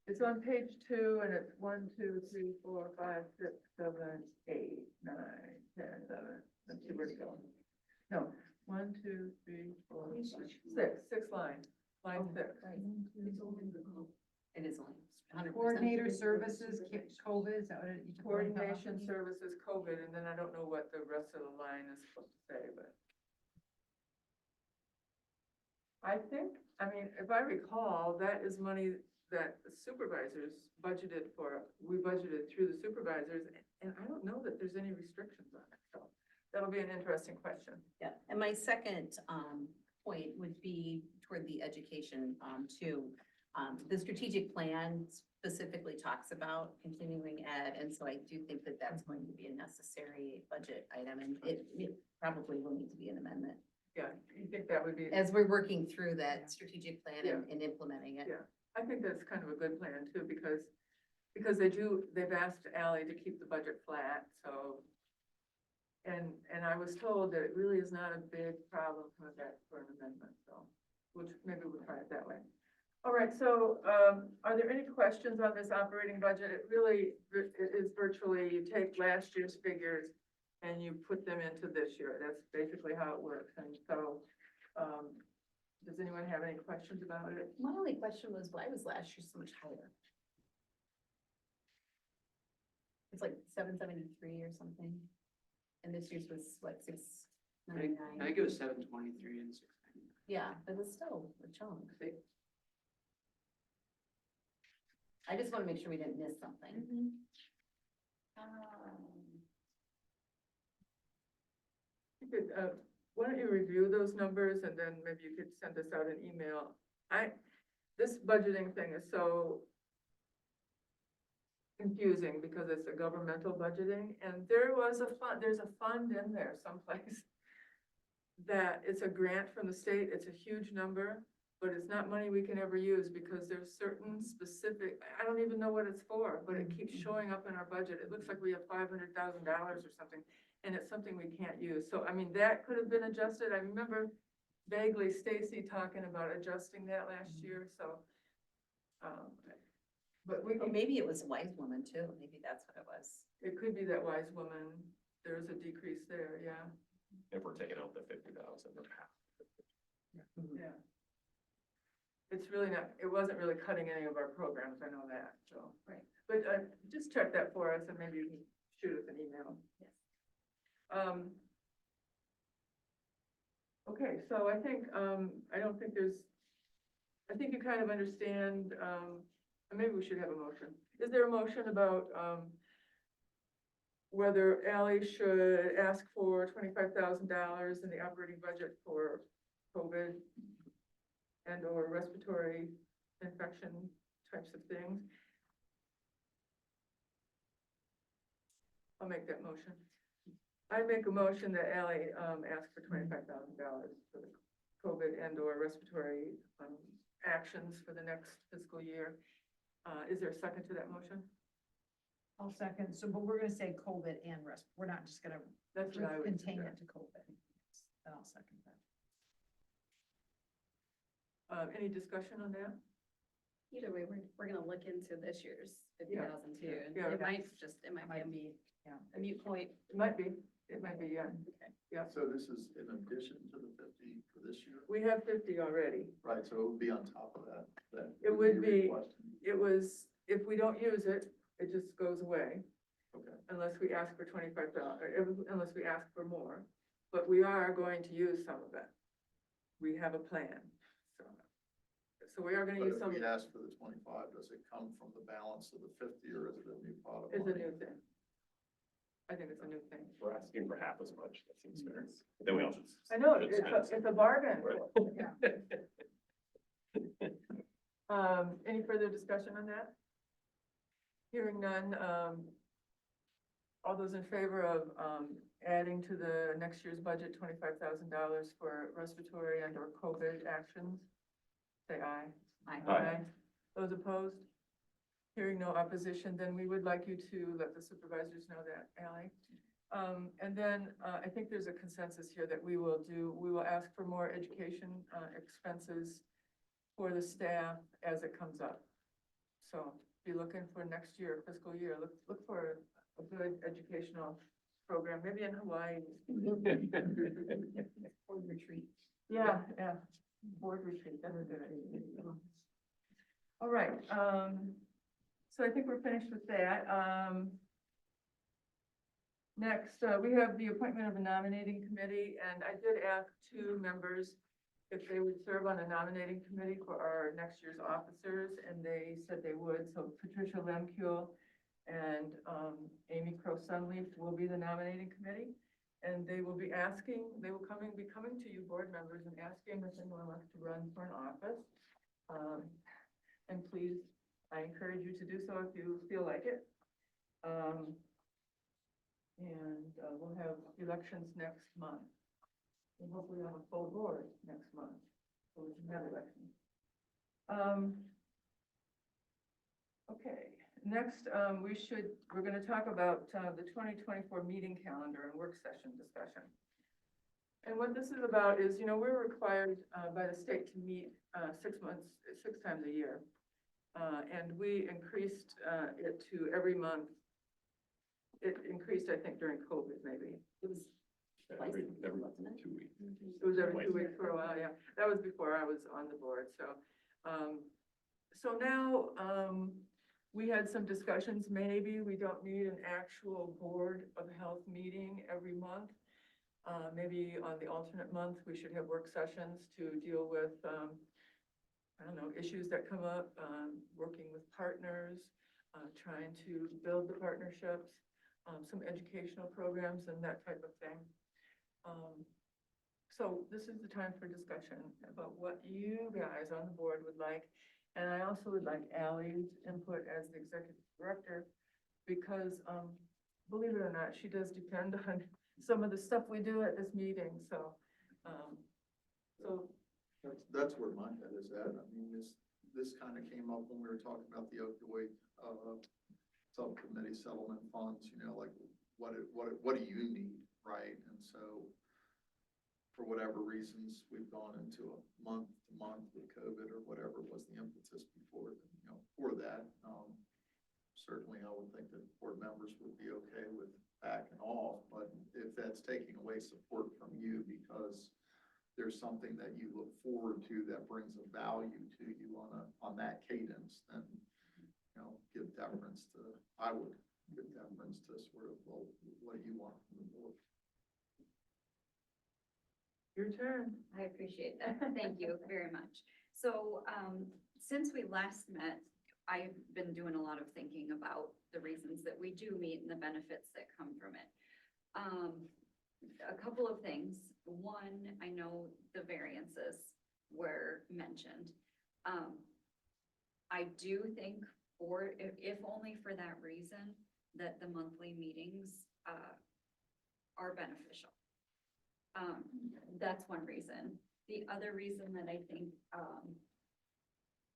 it's on page 2, and it's 1, 2, 3, 4, 5, 6, 7, 8, 9, 10, 11, let's see where to go. No, 1, 2, 3, 4, 5, 6 line 6. It is only 100%. Coordinator Services, COVID, is that what you? Coordination Services COVID, and then I don't know what the rest of the line is supposed to say, but. I think, I mean, if I recall, that is money that the supervisors budgeted for, we budgeted through the supervisors, and I don't know that there's any restrictions on it, so that'll be an interesting question. Yeah, and my second point would be toward the education too. The strategic plan specifically talks about continuing ed, and so I do think that that's going to be a necessary budget item, and it probably will need to be an amendment. Yeah, you think that would be? As we're working through that strategic plan and implementing it. Yeah, I think that's kind of a good plan too, because they've asked Ally to keep the budget flat, so. And I was told that it really is not a big problem for that for an amendment, so, which maybe we'll try it that way. All right, so, are there any questions on this operating budget? It really, it is virtually, you take last year's figures and you put them into this year. That's basically how it works, and so, does anyone have any questions about it? My only question was, why was last year so much higher? It's like 773 or something. And this year's was what, I 699? think it was 723 and 699. Yeah, but it's still a chunk. I just want to make sure we didn't miss something. Why don't you review those numbers, and then maybe you could send us out an email. This budgeting thing is so confusing because it's a governmental budgeting, and there's a fund in there someplace that it's a grant from the state. It's a huge number, but it's not money we can ever use because there's certain specific, I don't even know what it's for, but it keeps showing up in our budget. It looks like we have $500,000 or something, and it's something we can't use. So, I mean, that could have been adjusted. I remember vaguely Stacy talking about adjusting that last year, so. But we Or can, maybe it was a wise woman too. Maybe that's what it was. it could be that wise woman. There's a decrease there, yeah. If we're taking out the 50,000 or half. Yeah. It's really not, it wasn't really cutting any of our programs, I know that, so. Right. But just check that for us, and maybe you can shoot us an email. Yes. Okay, so I think, I don't think I think you kind of understand, maybe we should have a motion. Is there a motion about, whether Ally should ask for $25,000 in the operating budget for COVID and or respiratory infection types of things? I'll make that motion. I make a motion that Ally ask for $25,000 for the COVID and or respiratory actions for the next fiscal year. Is there a second to that motion? I'll second. So, but we're gonna say COVID and we're not just gonna That's what I would contain it suggest. to COVID. And I'll second that. Any discussion on that? Either way, we're gonna look into this year's 50,000 too. And Yeah. it might be Yeah. a mute point. It might be, yeah. Yeah, So this is in addition to the 50 for this year? we have 50 already. Right, so it would be on top of that. It would be- requested. It was, if we don't use it, it just goes away Okay. unless we ask for 25,000, unless we ask for more. But we are going to use some of it. We have a plan, so we are gonna But use if some, we ask for the 25, does it come from the balance of the 50 or is it a new pot of it's a money? new thing. I think it's a new thing. We're asking for half as much, that seems fair. Then we also. I know, it's a bargain. Right. Any further discussion on that? Hearing none, all those in favor of, adding to the next year's budget $25,000 for respiratory and or COVID actions? Say aye. Aye. Those opposed? Hearing no opposition, then we would like you to let the supervisors know that, Ally. And then, I think there's a consensus here that we will ask for more education, expenses for the staff as it comes up. So be looking for next year, fiscal year, look for a good educational program, maybe in Hawaii. Or retreat. Yeah, board retreat, that would be it. All right, so I think we're finished with that. Next, we have the appointment of a nominating committee, and I did ask 2 members if they would serve on a nominating committee for our next year's officers, and they said they would. So Patricia Lemkule and Amy Crow Sunleaf will be the nominating committee. And they will be coming to you board members and asking if anyone wants to run for an office. And please, I encourage you to do so if you feel like it. And we'll have elections next month. And hopefully have a full board next month, so we can have elections. Okay, next, we're gonna talk about the 2024 meeting calendar and work session discussion. And what this is about is, we're required by the state to meet 6 times a year. And we increased it to every month. It increased, I think, during COVID, maybe. It was Every 2 weeks. It was every 2 weeks for a while, yeah. That was before I was on the board, so. So now, we had some discussions, maybe we don't need an actual Board of Health meeting every month. Maybe on the alternate month, we should have work sessions to deal with, I don't know, issues that come up, working with partners, trying to build the partnerships, some educational programs and that type of thing. So this is the time for discussion about what you guys on the board would like. And I also would like Ally's input as the executive director, because believe it or not, she does depend on some of the stuff we do at this meeting, so. That's where my head is at. I mean, this kind of came up when we were talking about the opioid subcommittee settlement funds, like what do you need, right? And so for whatever reasons, we've gone into a month to month with COVID or whatever was the impetus before, for that. Certainly, I would think that board members would be okay with backing off, but if that's taking away support from you because there's something that you look forward to that brings a value to you on that cadence, then, give deference to, I would give deference to sort of, well, what do you want from the board? Your turn. I appreciate that. Thank you very much. So, since we last met, I've been doing a lot of thinking about the reasons that we do meet and the benefits that come from it. A couple of things. One, I know the variances were mentioned. I do think if only for that reason, that the monthly meetings, are beneficial. That's one reason. The other reason that I think,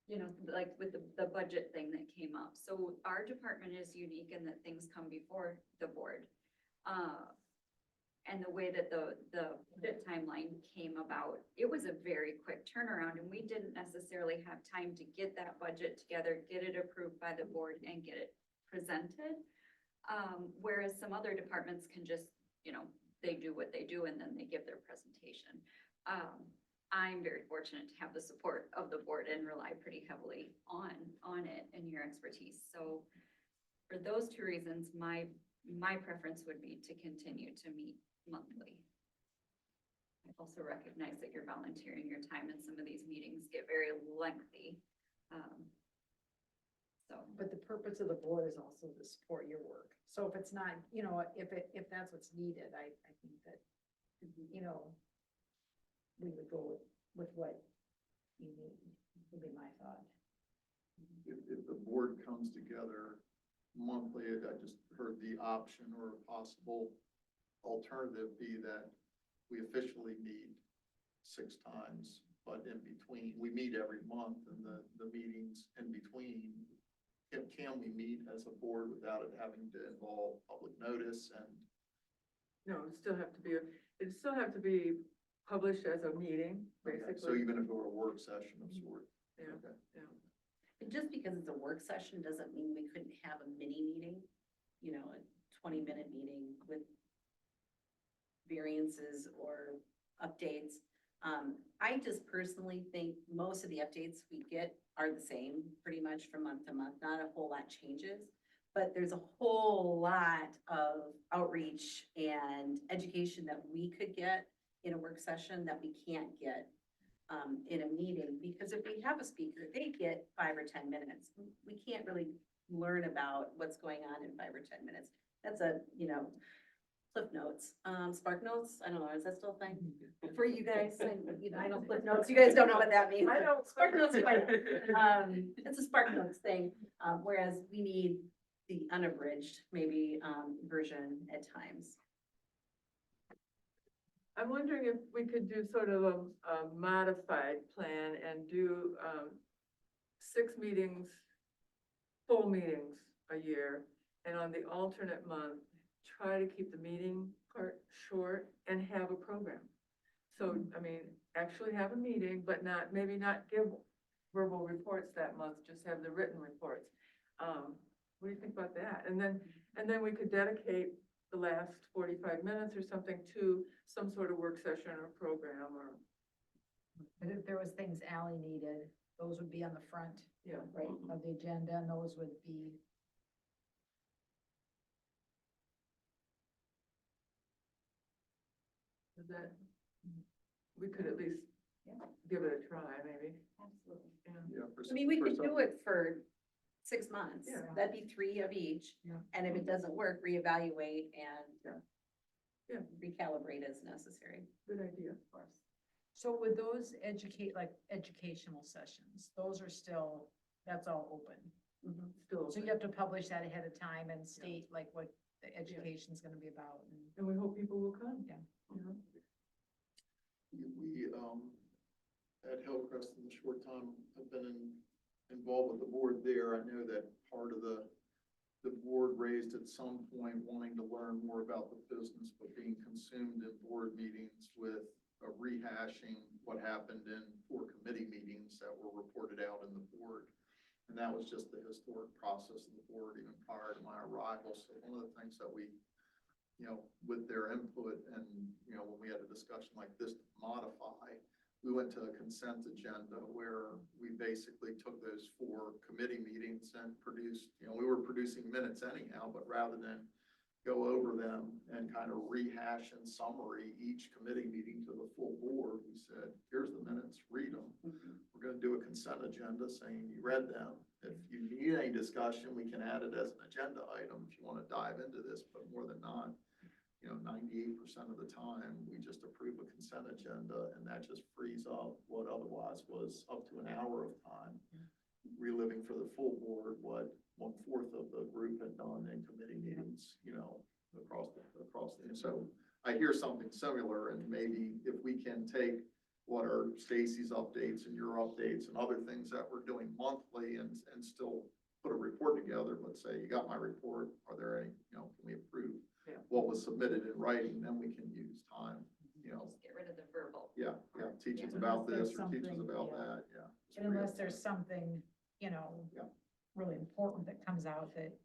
you know, like with the budget thing that came up. So our department is unique in that things come before the board. And the way that the budget timeline came about, it was a very quick turnaround and we didn't necessarily have time to get that budget together, get it approved by the board and get it presented. Whereas some other departments can just, you know, they do what they do and then they give their presentation. I'm very fortunate to have the support of the board and rely pretty heavily on it and your expertise. So for those two reasons, my preference would be to continue to meet monthly. I also recognize that you're volunteering your time and some of these meetings get very lengthy. So, But the purpose of the board is also to support your work. So if it's not, you know, if that's what's needed, I think that, you know, we would go with what you need, would be my thought. If the board comes together monthly, I just heard the option or a possible alternative be that we officially meet 6 times, but in between, we meet every month and the meetings in between, can we meet as a board without it having to involve public notice and? No, it'd still have to be published as a meeting, basically. So even if it were a work session of sort? Yeah, Okay. yeah. And just because it's a work session doesn't mean we couldn't have a mini meeting, you know, a 20-minute meeting with variances or updates. I just personally think most of the updates we get are the same pretty much from month to month. Not a whole lot changes, but there's a whole lot of outreach and education that we could get in a work session that we can't get in a meeting, because if we have a speaker, they get 5 or 10 minutes. We can't really learn about what's going on in 5 or 10 minutes. That's a, you know, Cliff Notes, Spark Notes. I don't know, is that still a thing for you guys? You know, I know Cliff Notes. You guys don't know what that means. I don't. Spark Notes, it's a Spark Notes thing, whereas we need the unabridged, maybe, version at times. I'm wondering if we could do sort of a modified plan and do 6 meetings, full meetings a year, and on the alternate month, try to keep the meeting part short and have a program. So, I mean, actually have a meeting, but maybe not give verbal reports that month, just have the written reports. What do you think about that? And then we could dedicate the last 45 minutes or something to some sort of work session or program or. But if there was things Ally needed, those would be on the front, Yeah. right, of the agenda, and those would be. Is that, we could at least give it a try, maybe. absolutely. Yeah. for I mean, we for could some- do it for 6 months. Yeah. That'd be 3 of each. Yeah. And if it doesn't work, reevaluate and Yeah. recalibrate as necessary. Good idea, of course. So with those educational sessions, those are still, that's all open. Still, So you have to publish that ahead of time and state like what the education's gonna be about. and we hope people will come. Yeah. You know? We, at Hillcrest in the short time I've been involved with the board there, I know that part of the board raised at some point wanting to learn more about the business, but being consumed in board meetings with rehashing what happened in 4 committee meetings that were reported out in the board. And that was just the historic process of the board even prior to my arrival. So one of the things that we, you know, with their input and, you know, when we had a discussion like this to modify, we went to a consent agenda where we basically took those 4 committee meetings and produced, you know, we were producing minutes anyhow, but rather than go over them and kind of rehash and summary each committee meeting to the full board, we said, here's the minutes, read them. We're going to do a consent agenda saying you read them. If you need any discussion, we can add it as an agenda item if you want to dive into this, but more than not, you know, 98% of the time, we just approve a consent agenda and that just frees up what otherwise was up to an hour of time, reliving for the full board what 1/4 of the group had done in committee meetings, you know, across the, so I hear something similar, and maybe if we can take what are Stacy's updates and your updates and other things that we're doing monthly and still put a report together, but say, you got my report, are there any, can we approve Yeah. what was submitted in writing, then we can use time, Just get rid of the verbal. yeah, teach us Yeah. about Unless this there's or teach us something, about yeah. that, yeah. Just And free unless up there's time. something, Yeah. really important that comes out that,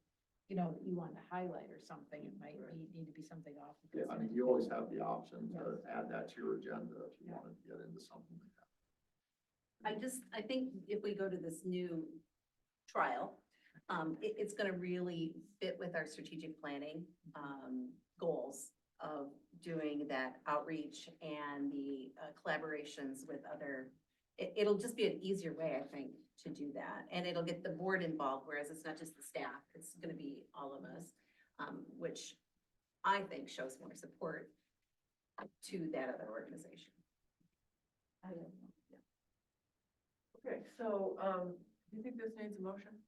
that you want to highlight or something, it might need to be something off. the Yeah, I mean, consent you always agenda. have the option to Yes. add that to your agenda if you Yeah. wanted to get into something like that. I think if we go to this new trial, it's gonna really fit with our strategic planning, goals of doing that outreach and the collaborations with other, it'll just be an easier way, I think, to do that. And it'll get the board involved, whereas it's not just the staff, it's gonna be all of us, which I think shows more support to that other organization. Okay, so, do you think this needs a motion?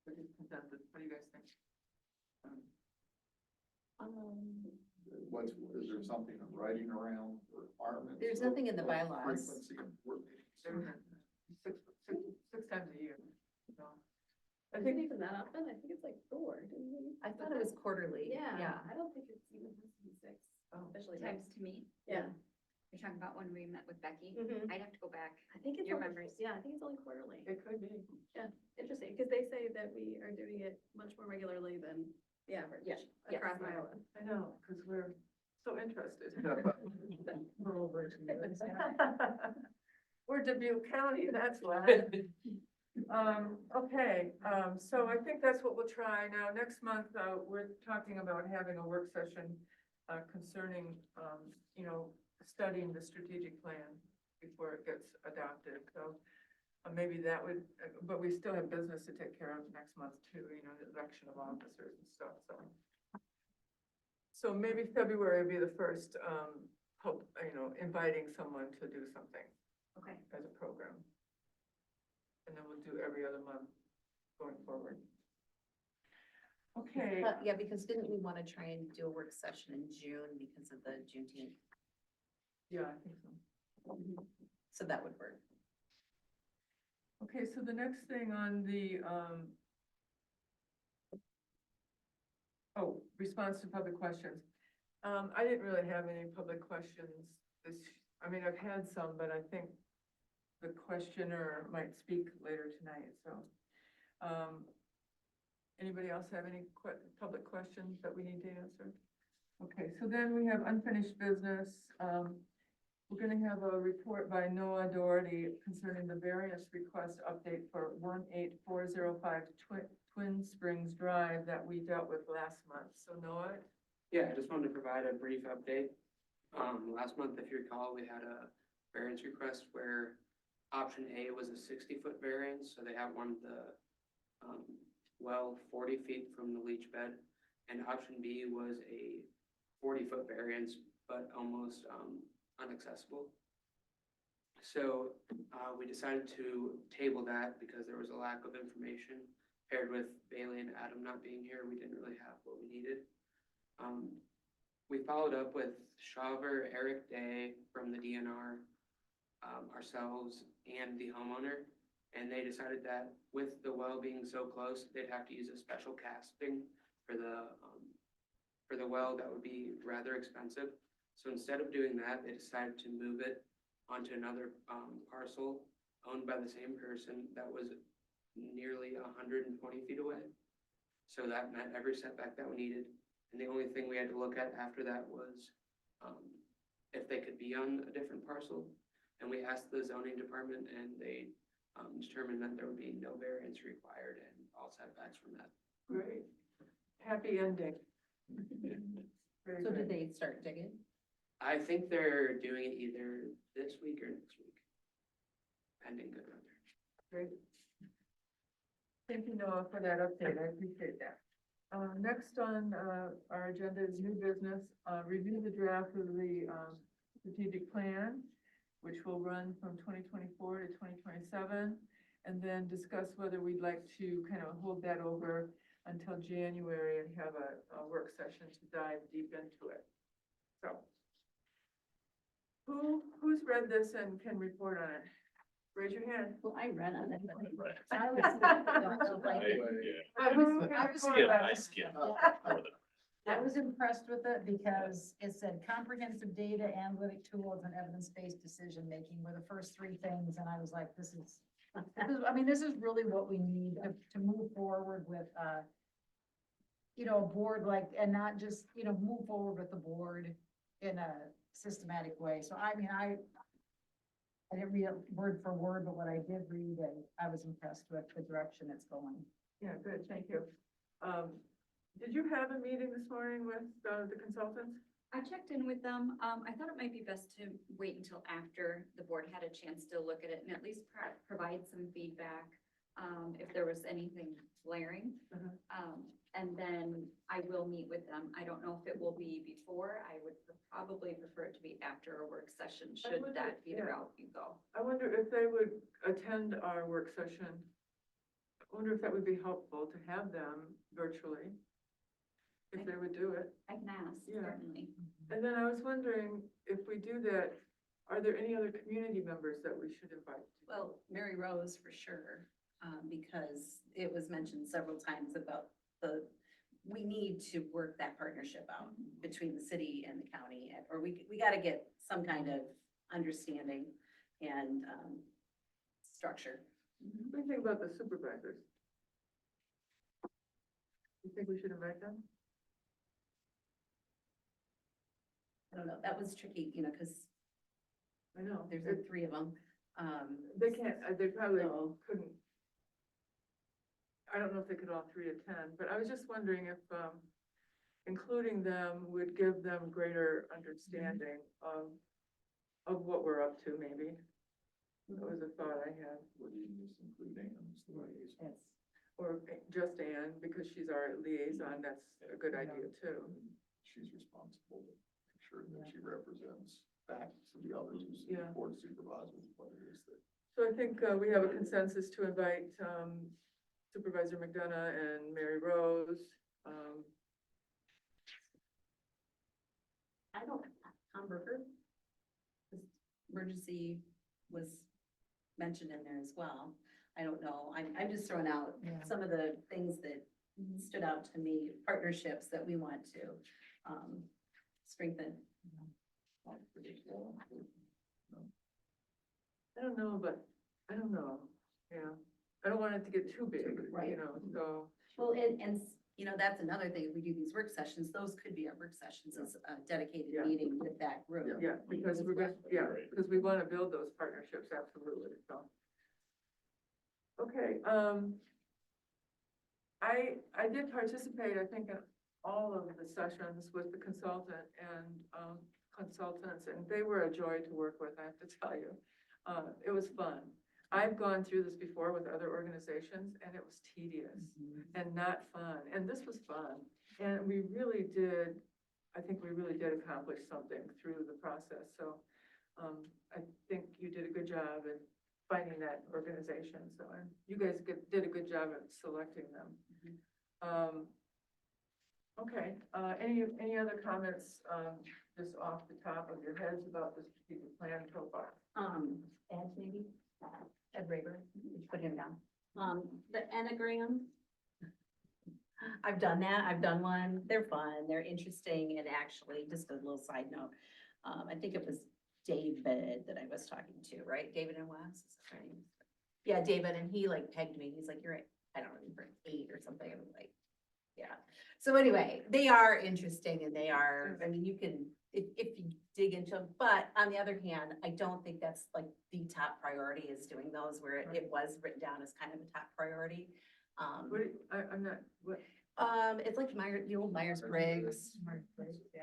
Or just consensus? What do you guys think? Is there something in writing around requirements? There's of- nothing in the of bylaws. Frequency of board meetings? There's six times a year. So, I Is it think, even that often? I think it's like 4, didn't we? I thought it was quarterly. Yeah, I don't think it's even has to be 6, Oh. especially Times to meet. Yeah. You're talking about when we met with Becky. Mhm. I'd have to go back. I think it's Your only, memories. yeah, I think it's only quarterly. it could be. Interesting, because they say that we are doing it much more regularly than the average Yeah. across Yes. Iowa. I know, because we're so interested. We're over to you. We're Dubuque County, that's why. Okay, so I think that's what we'll try. Now, next month, we're talking about having a work session concerning, studying the strategic plan before it gets adopted. So maybe that would, but we still have business to take care of next month too, the election of officers and stuff, so. So maybe February would be the first, inviting someone to do something Okay. as a program. And then we'll do every other month going forward. Okay, Yeah, because didn't we want to try and do a work session in June because of the Juneteenth? yeah, I think so. So that would work. Okay, so the next thing on the, response to public questions. I didn't really have any public questions I've had some, but I think the questioner might speak later tonight, so. Anybody else have any public questions that we need to answer? Okay, so then we have unfinished business. We're gonna have a report by Noah Doherty concerning the variance request update for 18405 Twin Springs Drive that we dealt with last month. So Noah? Yeah, I just wanted to provide a brief update. Last month, if you recall, we had a variance request where option A was a 60-foot variance, so they have one of the, 40 feet from the leach bed, and option B was a 40-foot variance, but almost, inaccessible. So, we decided to table that because there was a lack of information. Paired with Bailey and Adam not being here, we didn't really have what we needed. We followed up with Shaver, Eric Day from the DNR, ourselves and the homeowner. And they decided that with the well being so close, they'd have to use a special casting for the well. That would be rather expensive. So instead of doing that, they decided to move it onto another parcel owned by the same person that was nearly 120 feet away. So that met every setback that we needed. And the only thing we had to look at after that was if they could be on a different parcel. And we asked the zoning department and they determined that there would be no variance required and all setbacks from that. Great. Happy ending. Very So good. did they start digging? I think they're doing it either this week or next week. Pending good weather. Great. Thank you, Noah, for that update. I appreciate that. Next on our agenda is new business. Review the draft of the strategic plan, which will run from 2024 to 2027, and then discuss whether we'd like to kind of hold that over until January and have a work session to dive deep into it. So Who's read this and can report on it? Raise your hand. Well, I read on it, but Right. I was, I- But who I can was- report Yeah, on I it? skimmed more than. I was impressed with it because it said comprehensive data, analytic tools, and evidence-based decision-making were the first three things, and I was like, this is, I mean, this is really what we need to move forward with, a board like, and not just, move forward with the board in a systematic way. So I mean, I didn't read it word for word, but what I did read, I was impressed with the direction it's going. Yeah, good, thank you. Did you have a meeting this morning with, the consultants? I checked in with them. I thought it might be best to wait until after the board had a chance to look at it and at least provide some feedback, if there was anything glaring. And then I will meet with them. I don't know if it will be before. I would probably prefer it to be after a work session, should would that be the yeah. route you go. I wonder if they would attend our work session. I wonder if that would be helpful to have them virtually, if they would do it. I can ask, Yeah. certainly. And then I was wondering, if we do that, are there any other community members that we should invite? well, Mary Rose for sure, because it was mentioned several times about we need to work that partnership out between the city and the county, or we gotta get some kind of understanding and, structure. What do you think about the supervisors? You think we should invite them? I don't know, that was tricky, cause I know. there's like three of them. They can't, they probably So- couldn't. I don't know if they could all three attend, but I was just wondering if, including them would give them greater understanding of what we're up to, maybe. That was a thought I had. What do you mean, just including them as the liaison? Yes. Or just Anne, because she's our liaison, that's a good idea too. She's responsible to make sure that she represents back to the other two Yeah. board supervisors, what it is that. So I think we have a consensus to invite Supervisor McDonough and Mary Rose. I don't, Hamburger. Emergency was mentioned in there as well. I don't know, I'm just throwing out Yeah. some of the things that stood out to me, partnerships that we want to, strengthen. I don't know, but I don't know, yeah. I don't want it to get too big, Right. so. Well, and, that's another thing, if we do these work sessions, those could be our work sessions, as a dedicated Yeah. meeting with that group. Yeah, because we're gonna, because we want to build those partnerships, absolutely, so. Okay, I did participate, I think, in all of the sessions with the consultant and, consultants, and they were a joy to work with, I have to tell you. It was fun. I've gone through this before with other organizations, and it was tedious and not fun, and this was fun. And we really did, I think we really did accomplish something through the process, so, I think you did a good job in finding that organization, so, and you guys did a good job at selecting them. Okay, any other comments, just off the top of your heads about the strategic plan so far? Ed, maybe, Ed Rayburn, you put him down. The Enneagram. I've done that, I've done one, they're fun, they're interesting, and actually, just a little side note, I think it was David that I was talking to, right? David and Wes, is that right? Yeah, David, and he like pegged me, he's like, you're at, I don't remember, 8 or something, I'm like, yeah. So anyway, they are interesting and they are, I mean, you can, if you dig into them, but on the other hand, I don't think that's like the top priority is doing those where it was written down as kind of a top priority. What, I'm not, what, It's like the old Myers-Briggs. Yeah.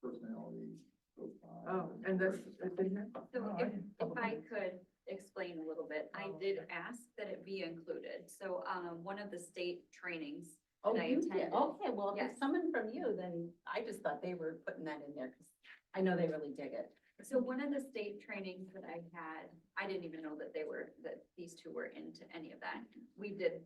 Personality profile. oh, and that's in here? So Oh, I if, didn't- if I could explain a little bit, I did ask that it be included. So, one of the state trainings Oh, that I you did? attended. Okay, well, if Yes. it's coming from you, then I just thought they were putting that in there, because I know they really dig it. So one of the state trainings that I had, I didn't even know that that these two were into any of that. We did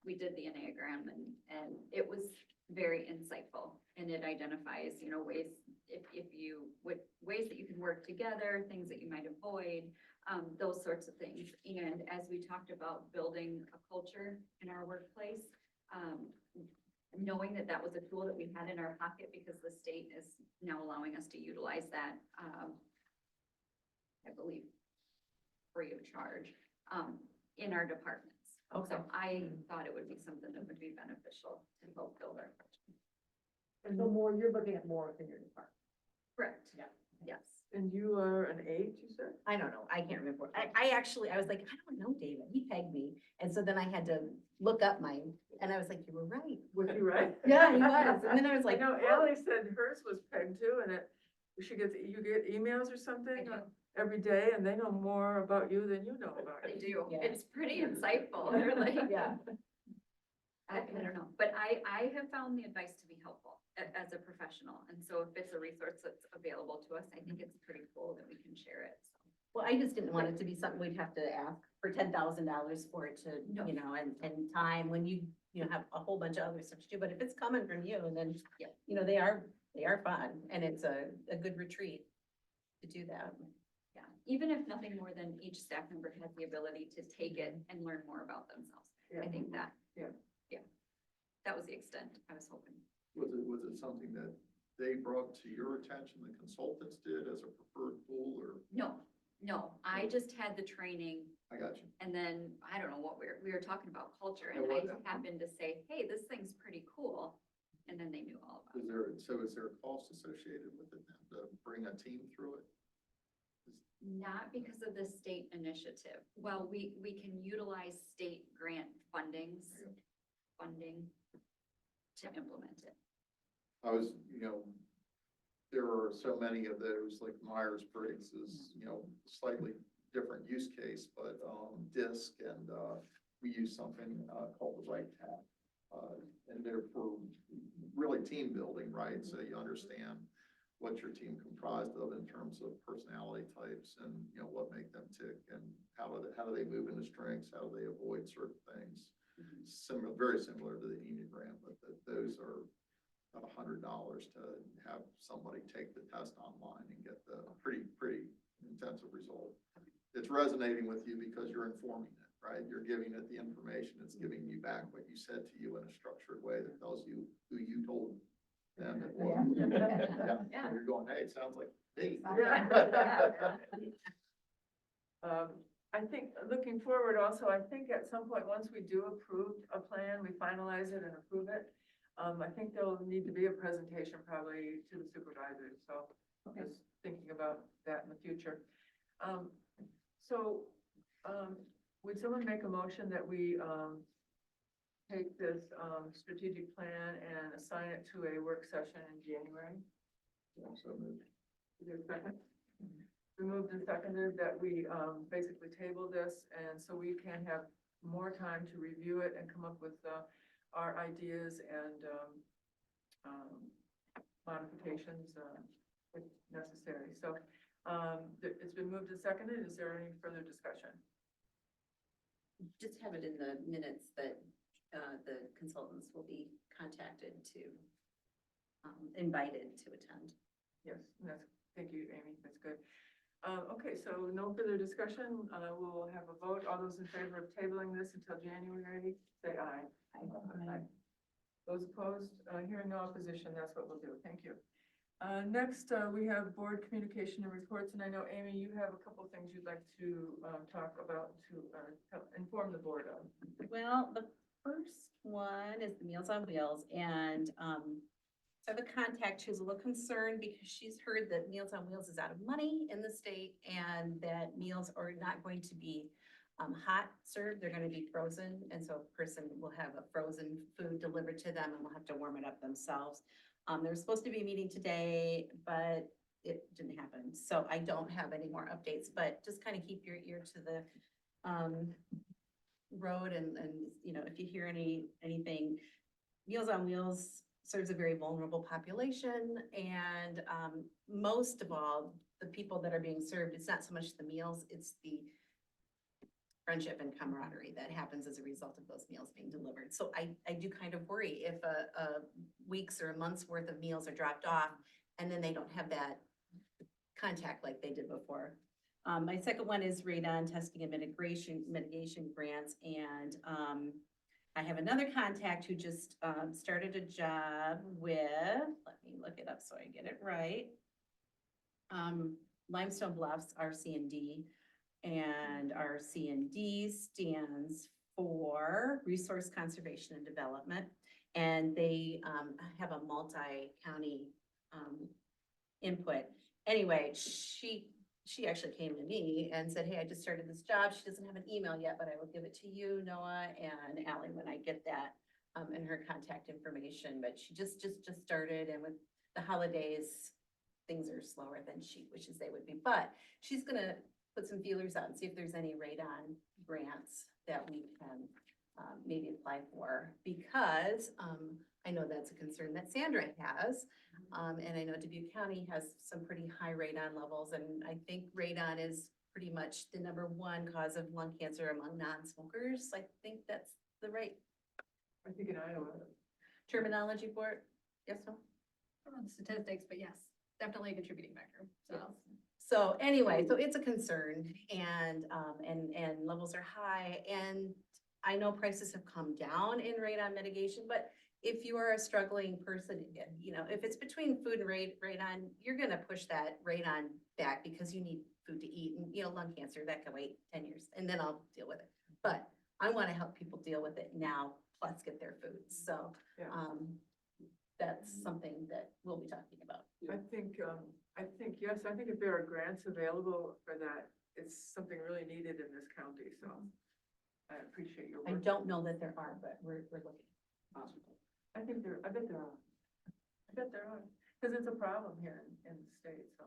we did the Enneagram and it was very insightful. And it identifies, you know, ways, ways that you can work together, things that you might avoid, those sorts of things. And as we talked about building a culture in our workplace, knowing that that was a tool that we had in our pocket because the state is now allowing us to utilize that, I believe, free of charge, in our departments. Okay. So I thought it would be something that would be beneficial to help build our culture. And the more, you're looking at more within your department. Correct. Yeah. Yes. And you are an 8, you said? I don't know, I can't remember. I actually, I was like, I don't know, David, he pegged me. And so then I had to look up mine, and I was like, you were right. Was you right? Yeah, he was. And then I was I like, know Ally said hers was pegged too, and you get emails or I something do. every day, and they know more about you than you know about They you. do. Yeah. It's pretty insightful. They're like, yeah. I don't know, but I have found the advice to be helpful as a professional. And so if it's a resource that's available to us, I think it's pretty cool that we can share it. So. Well, I just didn't want it to be something we'd have to ask for $10,000 for it to, No. you know, and time when you know, have a whole bunch of other stuff to do. But if it's coming from you, and then, Yep. you know, they are fun, and it's a good retreat to do that. Yeah, even if nothing more than each staff member has the ability to take it and learn more about themselves. Yeah. I think that. Yeah. Yeah, that was the extent I was hoping. Was it something that they brought to your attention, the consultants did as a preferred tool, or? No, I just had the training I got you. and then, I don't know what we were talking about culture and Yeah, I what- happened to say, hey, this thing's pretty cool. And then they knew all about it. Is there a cost associated with it then to bring a team through it? Not because of the state initiative. Well, we can utilize state grant funding to implement it. I was, you know, there are so many of those, like Myers-Briggs is, you know, slightly different use case, but, DISC and, we use something, called the Right Tab. And they're for really team building, right? So you understand what your team comprised of in terms of personality types and, you know, what make them tick and how do they move into strengths? How do they avoid certain things? Similar, very similar to the Enneagram, but those are about $100 to have somebody take the test online and get the pretty intensive result. It's resonating with you because you're informing it, right? You're giving it the information. It's giving you back what you said to you in a structured way that tells you who you told them it was. Yeah. And you're going, hey, it sounds like me. I think, looking forward also, I think at some point, once we do approve a plan, we finalize it and approve it, I think there'll need to be a presentation probably to the supervisors, so just thinking about that in the future. Would someone make a motion that we, take this, strategic plan and assign it to a work session in January? So moved. Is there a second? We moved and seconded that we basically table this, and so we can have more time to review it and come up with our ideas and modifications if necessary. So it's been moved and seconded. Is there any further discussion? Just have it in the minutes that the consultants will be contacted to, invited to attend. Yes, thank you, Amy. That's good. Okay, so no further discussion. We'll have a vote. All those in favor of tabling this until January, say aye. Aye. Those opposed, hearing no opposition, that's what we'll do. Thank you. Next, we have board communication and reports, and I know, Amy, you have a couple of things you'd like to talk about to inform the board of. Well, the first one is the Meals on Wheels, and I have a contact who's a little concerned because she's heard that Meals on Wheels is out of money in the state and that meals are not going to be hot served, they're gonna be frozen, and so a person will have a frozen food delivered to them and will have to warm it up themselves. There was supposed to be a meeting today, but it didn't happen, so I don't have any more updates, but just kind of keep your ear to the road and, you know, if you hear anything. Meals on Wheels serves a very vulnerable population, and most of all, the people that are being served, it's not so much the meals, it's the friendship and camaraderie that happens as a result of those meals being delivered. So I do kind of worry if a week's or a month's worth of meals are dropped off and then they don't have that contact like they did before. My second one is radon testing and mitigation grants. And I have another contact who just started a job with, let me look it up so I get it right. Limestone Bluffs, RC&D. And our C&D stands for Resource Conservation and Development. And they have a multi-county input. Anyway, she actually came to me and said, hey, I just started this job. She doesn't have an email yet, but I will give it to you, Noah and Allie, when I get that and her contact information. But she just started, and with the holidays, things are slower than she wishes they would be. But she's gonna put some feelers out and see if there's any radon grants that we can maybe apply for, because I know that's a concern that Sandra has. And I know Dubuque County has some pretty high radon levels, and I think radon is pretty much the #1 cause of lung cancer among non-smokers. I think that's the right I think in Iowa. terminology for it. Yes, no? I don't know the statistics, but yes, definitely a contributing factor, so. So anyway, so it's a concern, and levels are high, and I know prices have come down in radon mitigation, but if you are a struggling person, you know, if it's between food and radon, you're gonna push that radon back because you need food to eat, and, you know, lung cancer, that can wait 10 years, and then I'll deal with it. But I wanna help people deal with it now, plus get their food, so, Yeah. that's something that we'll be talking about. I think, yes, I think if there are grants available for that, it's something really needed in this county, so I appreciate your work. I don't know that there are, but we're looking. I bet there are. I bet there are, because it's a problem here in the state, so.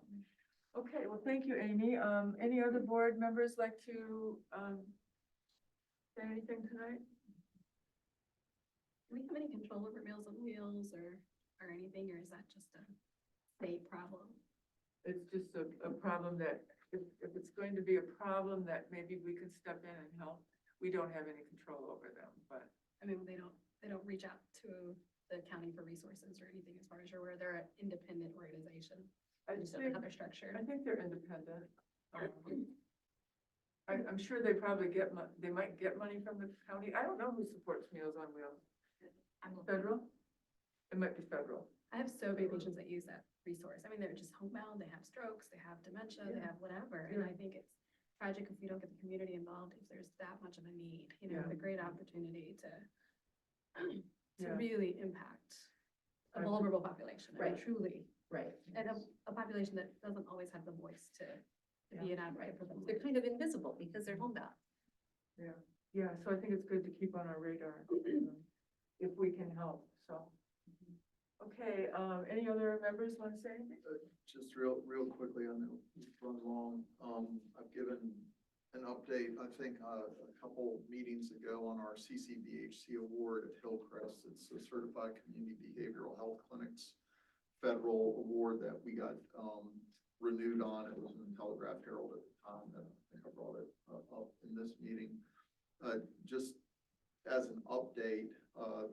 Okay, well, thank you, Amy. Any other board members like to, say anything tonight? Do we have any control over Meals on Wheels or anything, or is that just a state problem? It's just a problem that, if it's going to be a problem that maybe we can step in and help, we don't have any control over them, but. I mean, they don't reach out to the county for resources or anything, as far as you're aware, they're an independent organization. I Just think, how they're structured. I think they're independent. I'm sure they probably they might get money from the county. I don't know who supports Meals on Wheels. Federal? It might be federal. I have so many patients that use that resource. I mean, they're just homebound, they have strokes, they have dementia, they have whatever. And I think it's tragic if we don't get the community involved, if there's that much of a need, you know, Yeah. a great opportunity to Yeah. really impact a I- vulnerable population. I mean, Right. truly. Right. And a population that doesn't always have the voice to be an advocate for them. They're kind of invisible because they're homebound. Yeah, so I think it's good to keep on our radar if we can help, so. Okay, any other members want to say anything? Just real quickly, I know we've run long. I've given an update, I think, a couple meetings ago on our CCBHC award at Hillcrest. It's a Certified Community Behavioral Health Clinics federal award that we got renewed on. It was in the Telegraph Herald at the time, and I think I brought it up in this meeting. Just as an update,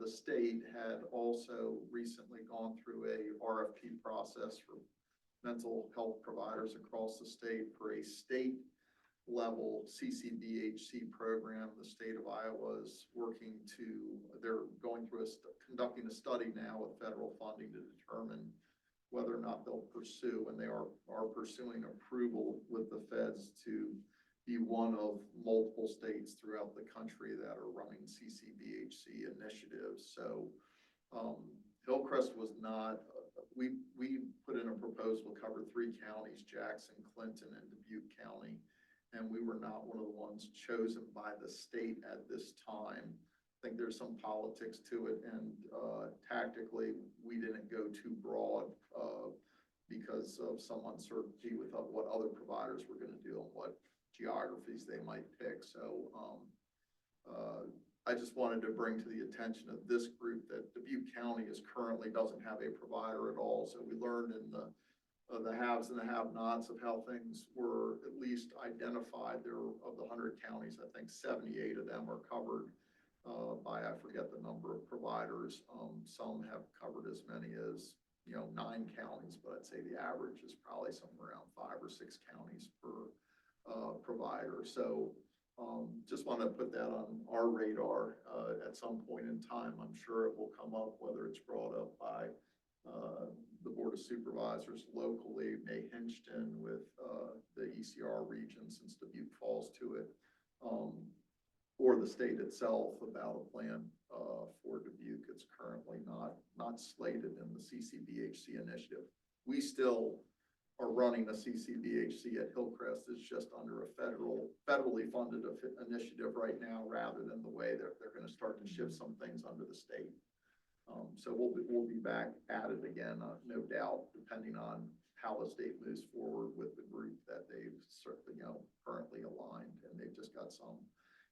the state had also recently gone through a RFP process for mental health providers across the state for a state level CCBHC program. The state of Iowa is they're going through conducting a study now with federal funding to determine whether or not they'll pursue, and they are pursuing approval with the feds to be one of multiple states throughout the country that are running CCBHC initiatives. So Hillcrest was not, we put in a proposal to cover 3 counties, Jackson, Clinton, and Dubuque County, and we were not one of the ones chosen by the state at this time. I think there's some politics to it, and tactically, we didn't go too broad because of some uncertainty with what other providers were going to do and what geographies they might pick. So I just wanted to bring to the attention of this group that Dubuque County currently doesn't have a provider at all. So we learned in the the haves and the have-nots of how things were at least identified. There, of the 100 counties, I think 78 of them are covered by, I forget the number of providers. Some have covered as many as, 9 counties, but I'd say the average is probably somewhere around 5 or 6 counties per provider. So just want to put that on our radar at some point in time. I'm sure it will come up, whether it's brought up by the Board of Supervisors locally, May Hinston with the ECR region, since Dubuque falls to it, or the state itself about a plan for Dubuque. It's currently not slated in the CCBHC initiative. We still are running a CCBHC at Hillcrest. It's just under a federally funded initiative right now, rather than the way they're going to start to shift some things under the state. So we'll be back at it again, no doubt, depending on how the state moves forward with the group that they've certainly, currently aligned. And they've just got some,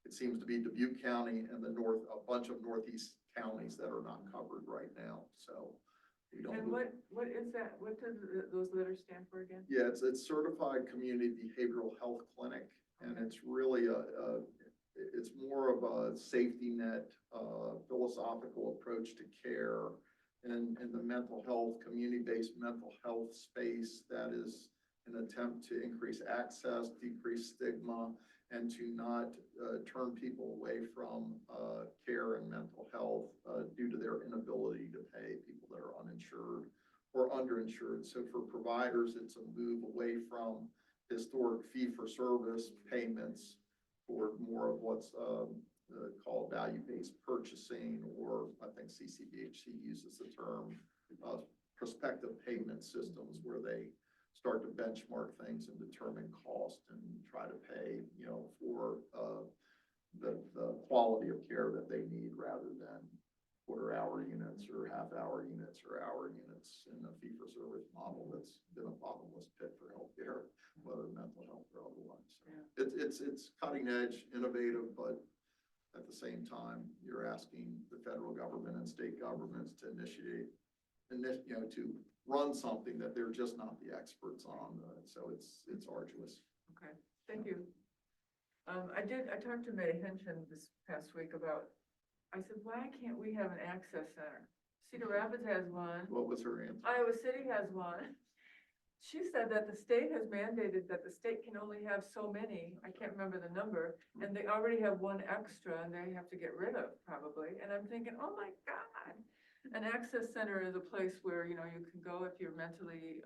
it seems to be Dubuque County and a bunch of northeast counties that are not covered right now. So we don't. And what is that? What does those letters stand for again? Yeah, it's Certified Community Behavioral Health Clinic, and it's really it's more of a safety net, philosophical approach to care in the mental health, community-based mental health space, that is an attempt to increase access, decrease stigma, and to not turn people away from care and mental health due to their inability to pay, people that are uninsured or underinsured. So for providers, it's a move away from historic fee-for-service payments for more of what's called value-based purchasing, or I think CCBHC uses the term prospective payment systems, where they start to benchmark things and determine cost and try to pay, for the quality of care that they need, rather than quarter-hour units or half-hour units or hour units in a fee-for-service model that's been a bottomless pit for healthcare, whether mental health or otherwise. So it's cutting edge, innovative, but at the same time, you're asking the federal government and state governments to initiate, to run something that they're just not the experts on. So it's arduous. Okay, thank you. I talked to May Hinston this past week about, I said, why can't we have an access center? Cedar Rapids has one. What was her answer? Iowa City has one. She said that the state has mandated that the state can only have so many, I can't remember the number, and they already have one extra and they have to get rid of probably. And I'm thinking, oh my God, an access center is a place where, you can go if you're mentally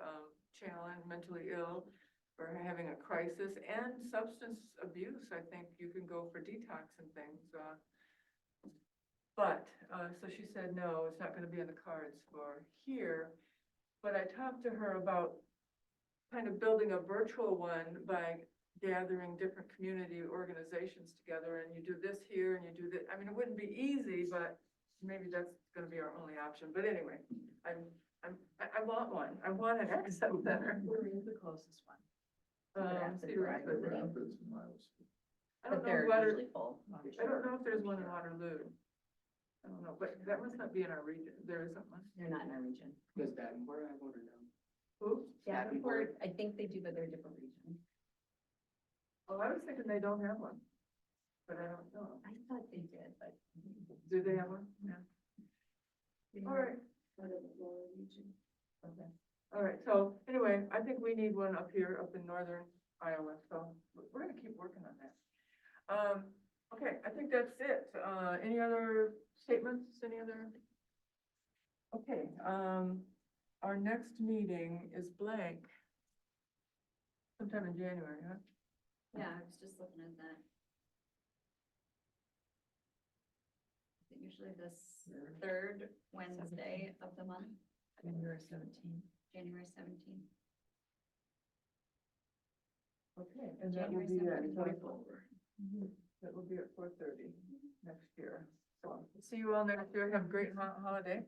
challenged, mentally ill, or having a crisis, and substance abuse. I think you can go for detox and things. But so she said, no, it's not going to be in the cards for here. But I talked to her about kind of building a virtual one by gathering different community organizations together, and you do this here and you do that. I mean, it wouldn't be easy, but maybe that's going to be our only option. But anyway, I want one. I want an access center. Where is the closest one? Cedar Rapids. Rapids and Iowa City. I don't But know they're whether, usually full. I don't know if there's one in Waterloo. I don't know, but that must not be in our region. There isn't one. They're not in our region. Does Davenport have one or no? Who? Davenport, I think they do, but they're a different region. Oh, I was thinking they don't have one, but I don't know. I thought they did, but. Do they have one? Yeah. All right. Okay. All right. So anyway, I think we need one up here, up in northern Iowa. So we're going to keep working on that. Okay, I think that's it. Any other statements? Any other? Okay. Our next meeting is blank. Sometime in January, huh? Yeah, I was just looking at that. Is it usually this third Wednesday of the month, January 17th. January 17th? Okay, and that will January be 17th. at 4:00. That will be at 4:30 next year. So see you all next year. Have a great holiday.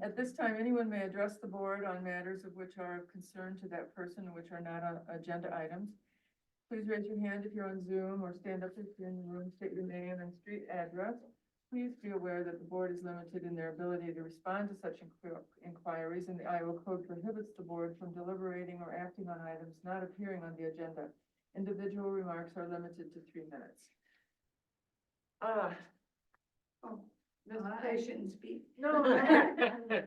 At this time, anyone may address the board on matters of which are of concern to that person and which are not on agenda items. Please raise your hand if you're on Zoom, or stand up if you're in the room, state your name and street address. Please be aware that the board is limited in their ability to respond to such inquiries, and the Iowa Code prohibits the board from deliberating or acting on items not appearing on the agenda. Individual remarks are limited to 3 minutes. Oh, I shouldn't speak. no.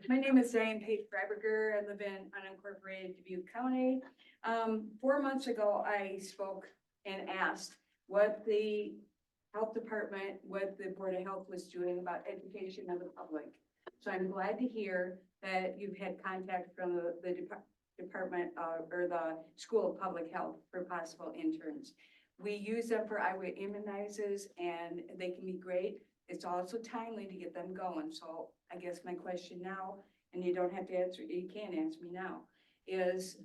My name is Diane Page Freiberger. I live in unincorporated Dubuque County. 4 months ago, I spoke and asked what the health department, what the Board of Health was doing about education of the public. So I'm glad to hear that you've had contact from the department or the School of Public Health for possible interns. We use them for Iowa immunizes and they can be great. It's also timely to get them going. So I guess my question now, and you don't have to answer, you can answer me now, is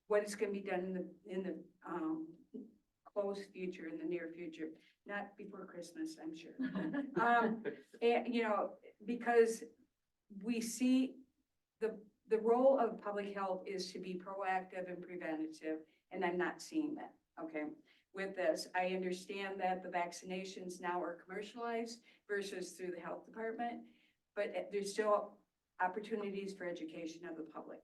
what is going to be done in the close future, in the near future, not before Christmas, I'm sure. And, you know, because we see the role of public health is to be proactive and preventative, and I'm not seeing that, okay? With this, I understand that the vaccinations now are commercialized versus through the health department, but there's still opportunities for education of the public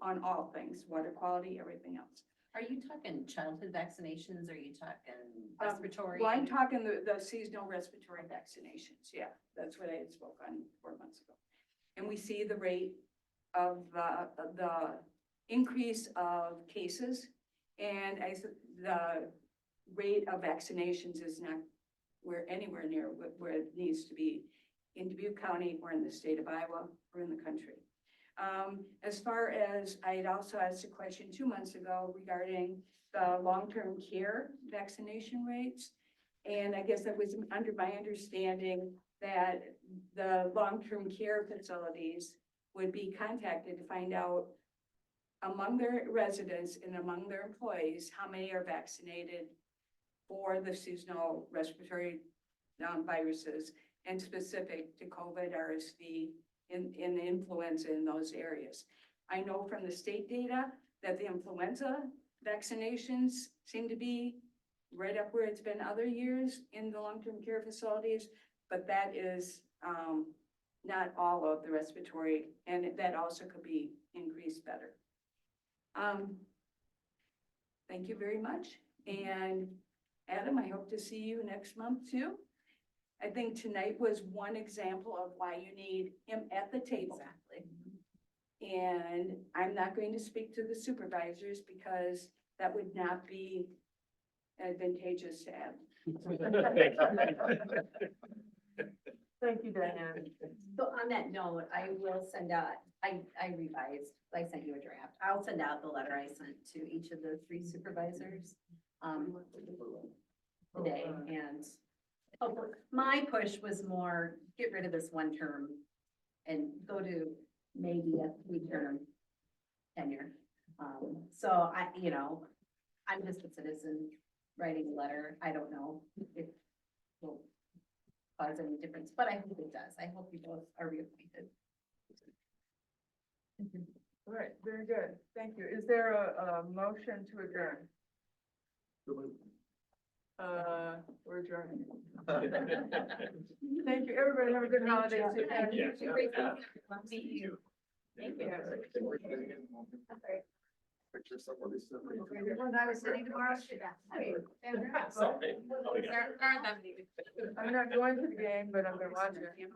on all things, water quality, everything else. Are you talking childhood vaccinations? Are you talking respiratory? Well, I'm talking the seasonal respiratory vaccinations. Yeah, that's what I had spoke on 4 months ago. And we see the rate of the increase of cases, and the rate of vaccinations is not anywhere near where it needs to be in Dubuque County or in the state of Iowa or in the country. As far as, I had also asked a question 2 months ago regarding the long-term care vaccination rates. And I guess that was under my understanding that the long-term care facilities would be contacted to find out among their residents and among their employees, how many are vaccinated for the seasonal respiratory viruses and specific to COVID, RSV, in the influenza in those areas. I know from the state data that the influenza vaccinations seem to be right up where it's been other years in the long-term care facilities, but that is not all of the respiratory, and that also could be increased better. Thank you very much. And Adam, I hope to see you next month too. I think tonight was one example of why you need him at the table. Exactly. And I'm not going to speak to the supervisors because that would not be advantageous to Adam. Thank you, Diane. So on that note, I will send out, I revised, I sent you a draft. I'll send out the letter I sent to each of the 3 supervisors today. And my push was more, get rid of this 1 term and go to maybe a 3-term tenure. So I'm just a citizen writing a letter. I don't know if it will cause any difference, but I hope it does. I hope you both are reappointed. All right, very good. Thank you. Is there a motion to adjourn? We're adjourning. Thank you, everybody. Have a good holiday season. Thank you. Thank you. Picture somebody sitting. When I was sitting tomorrow, I'm not going to the game, but I'm gonna watch it.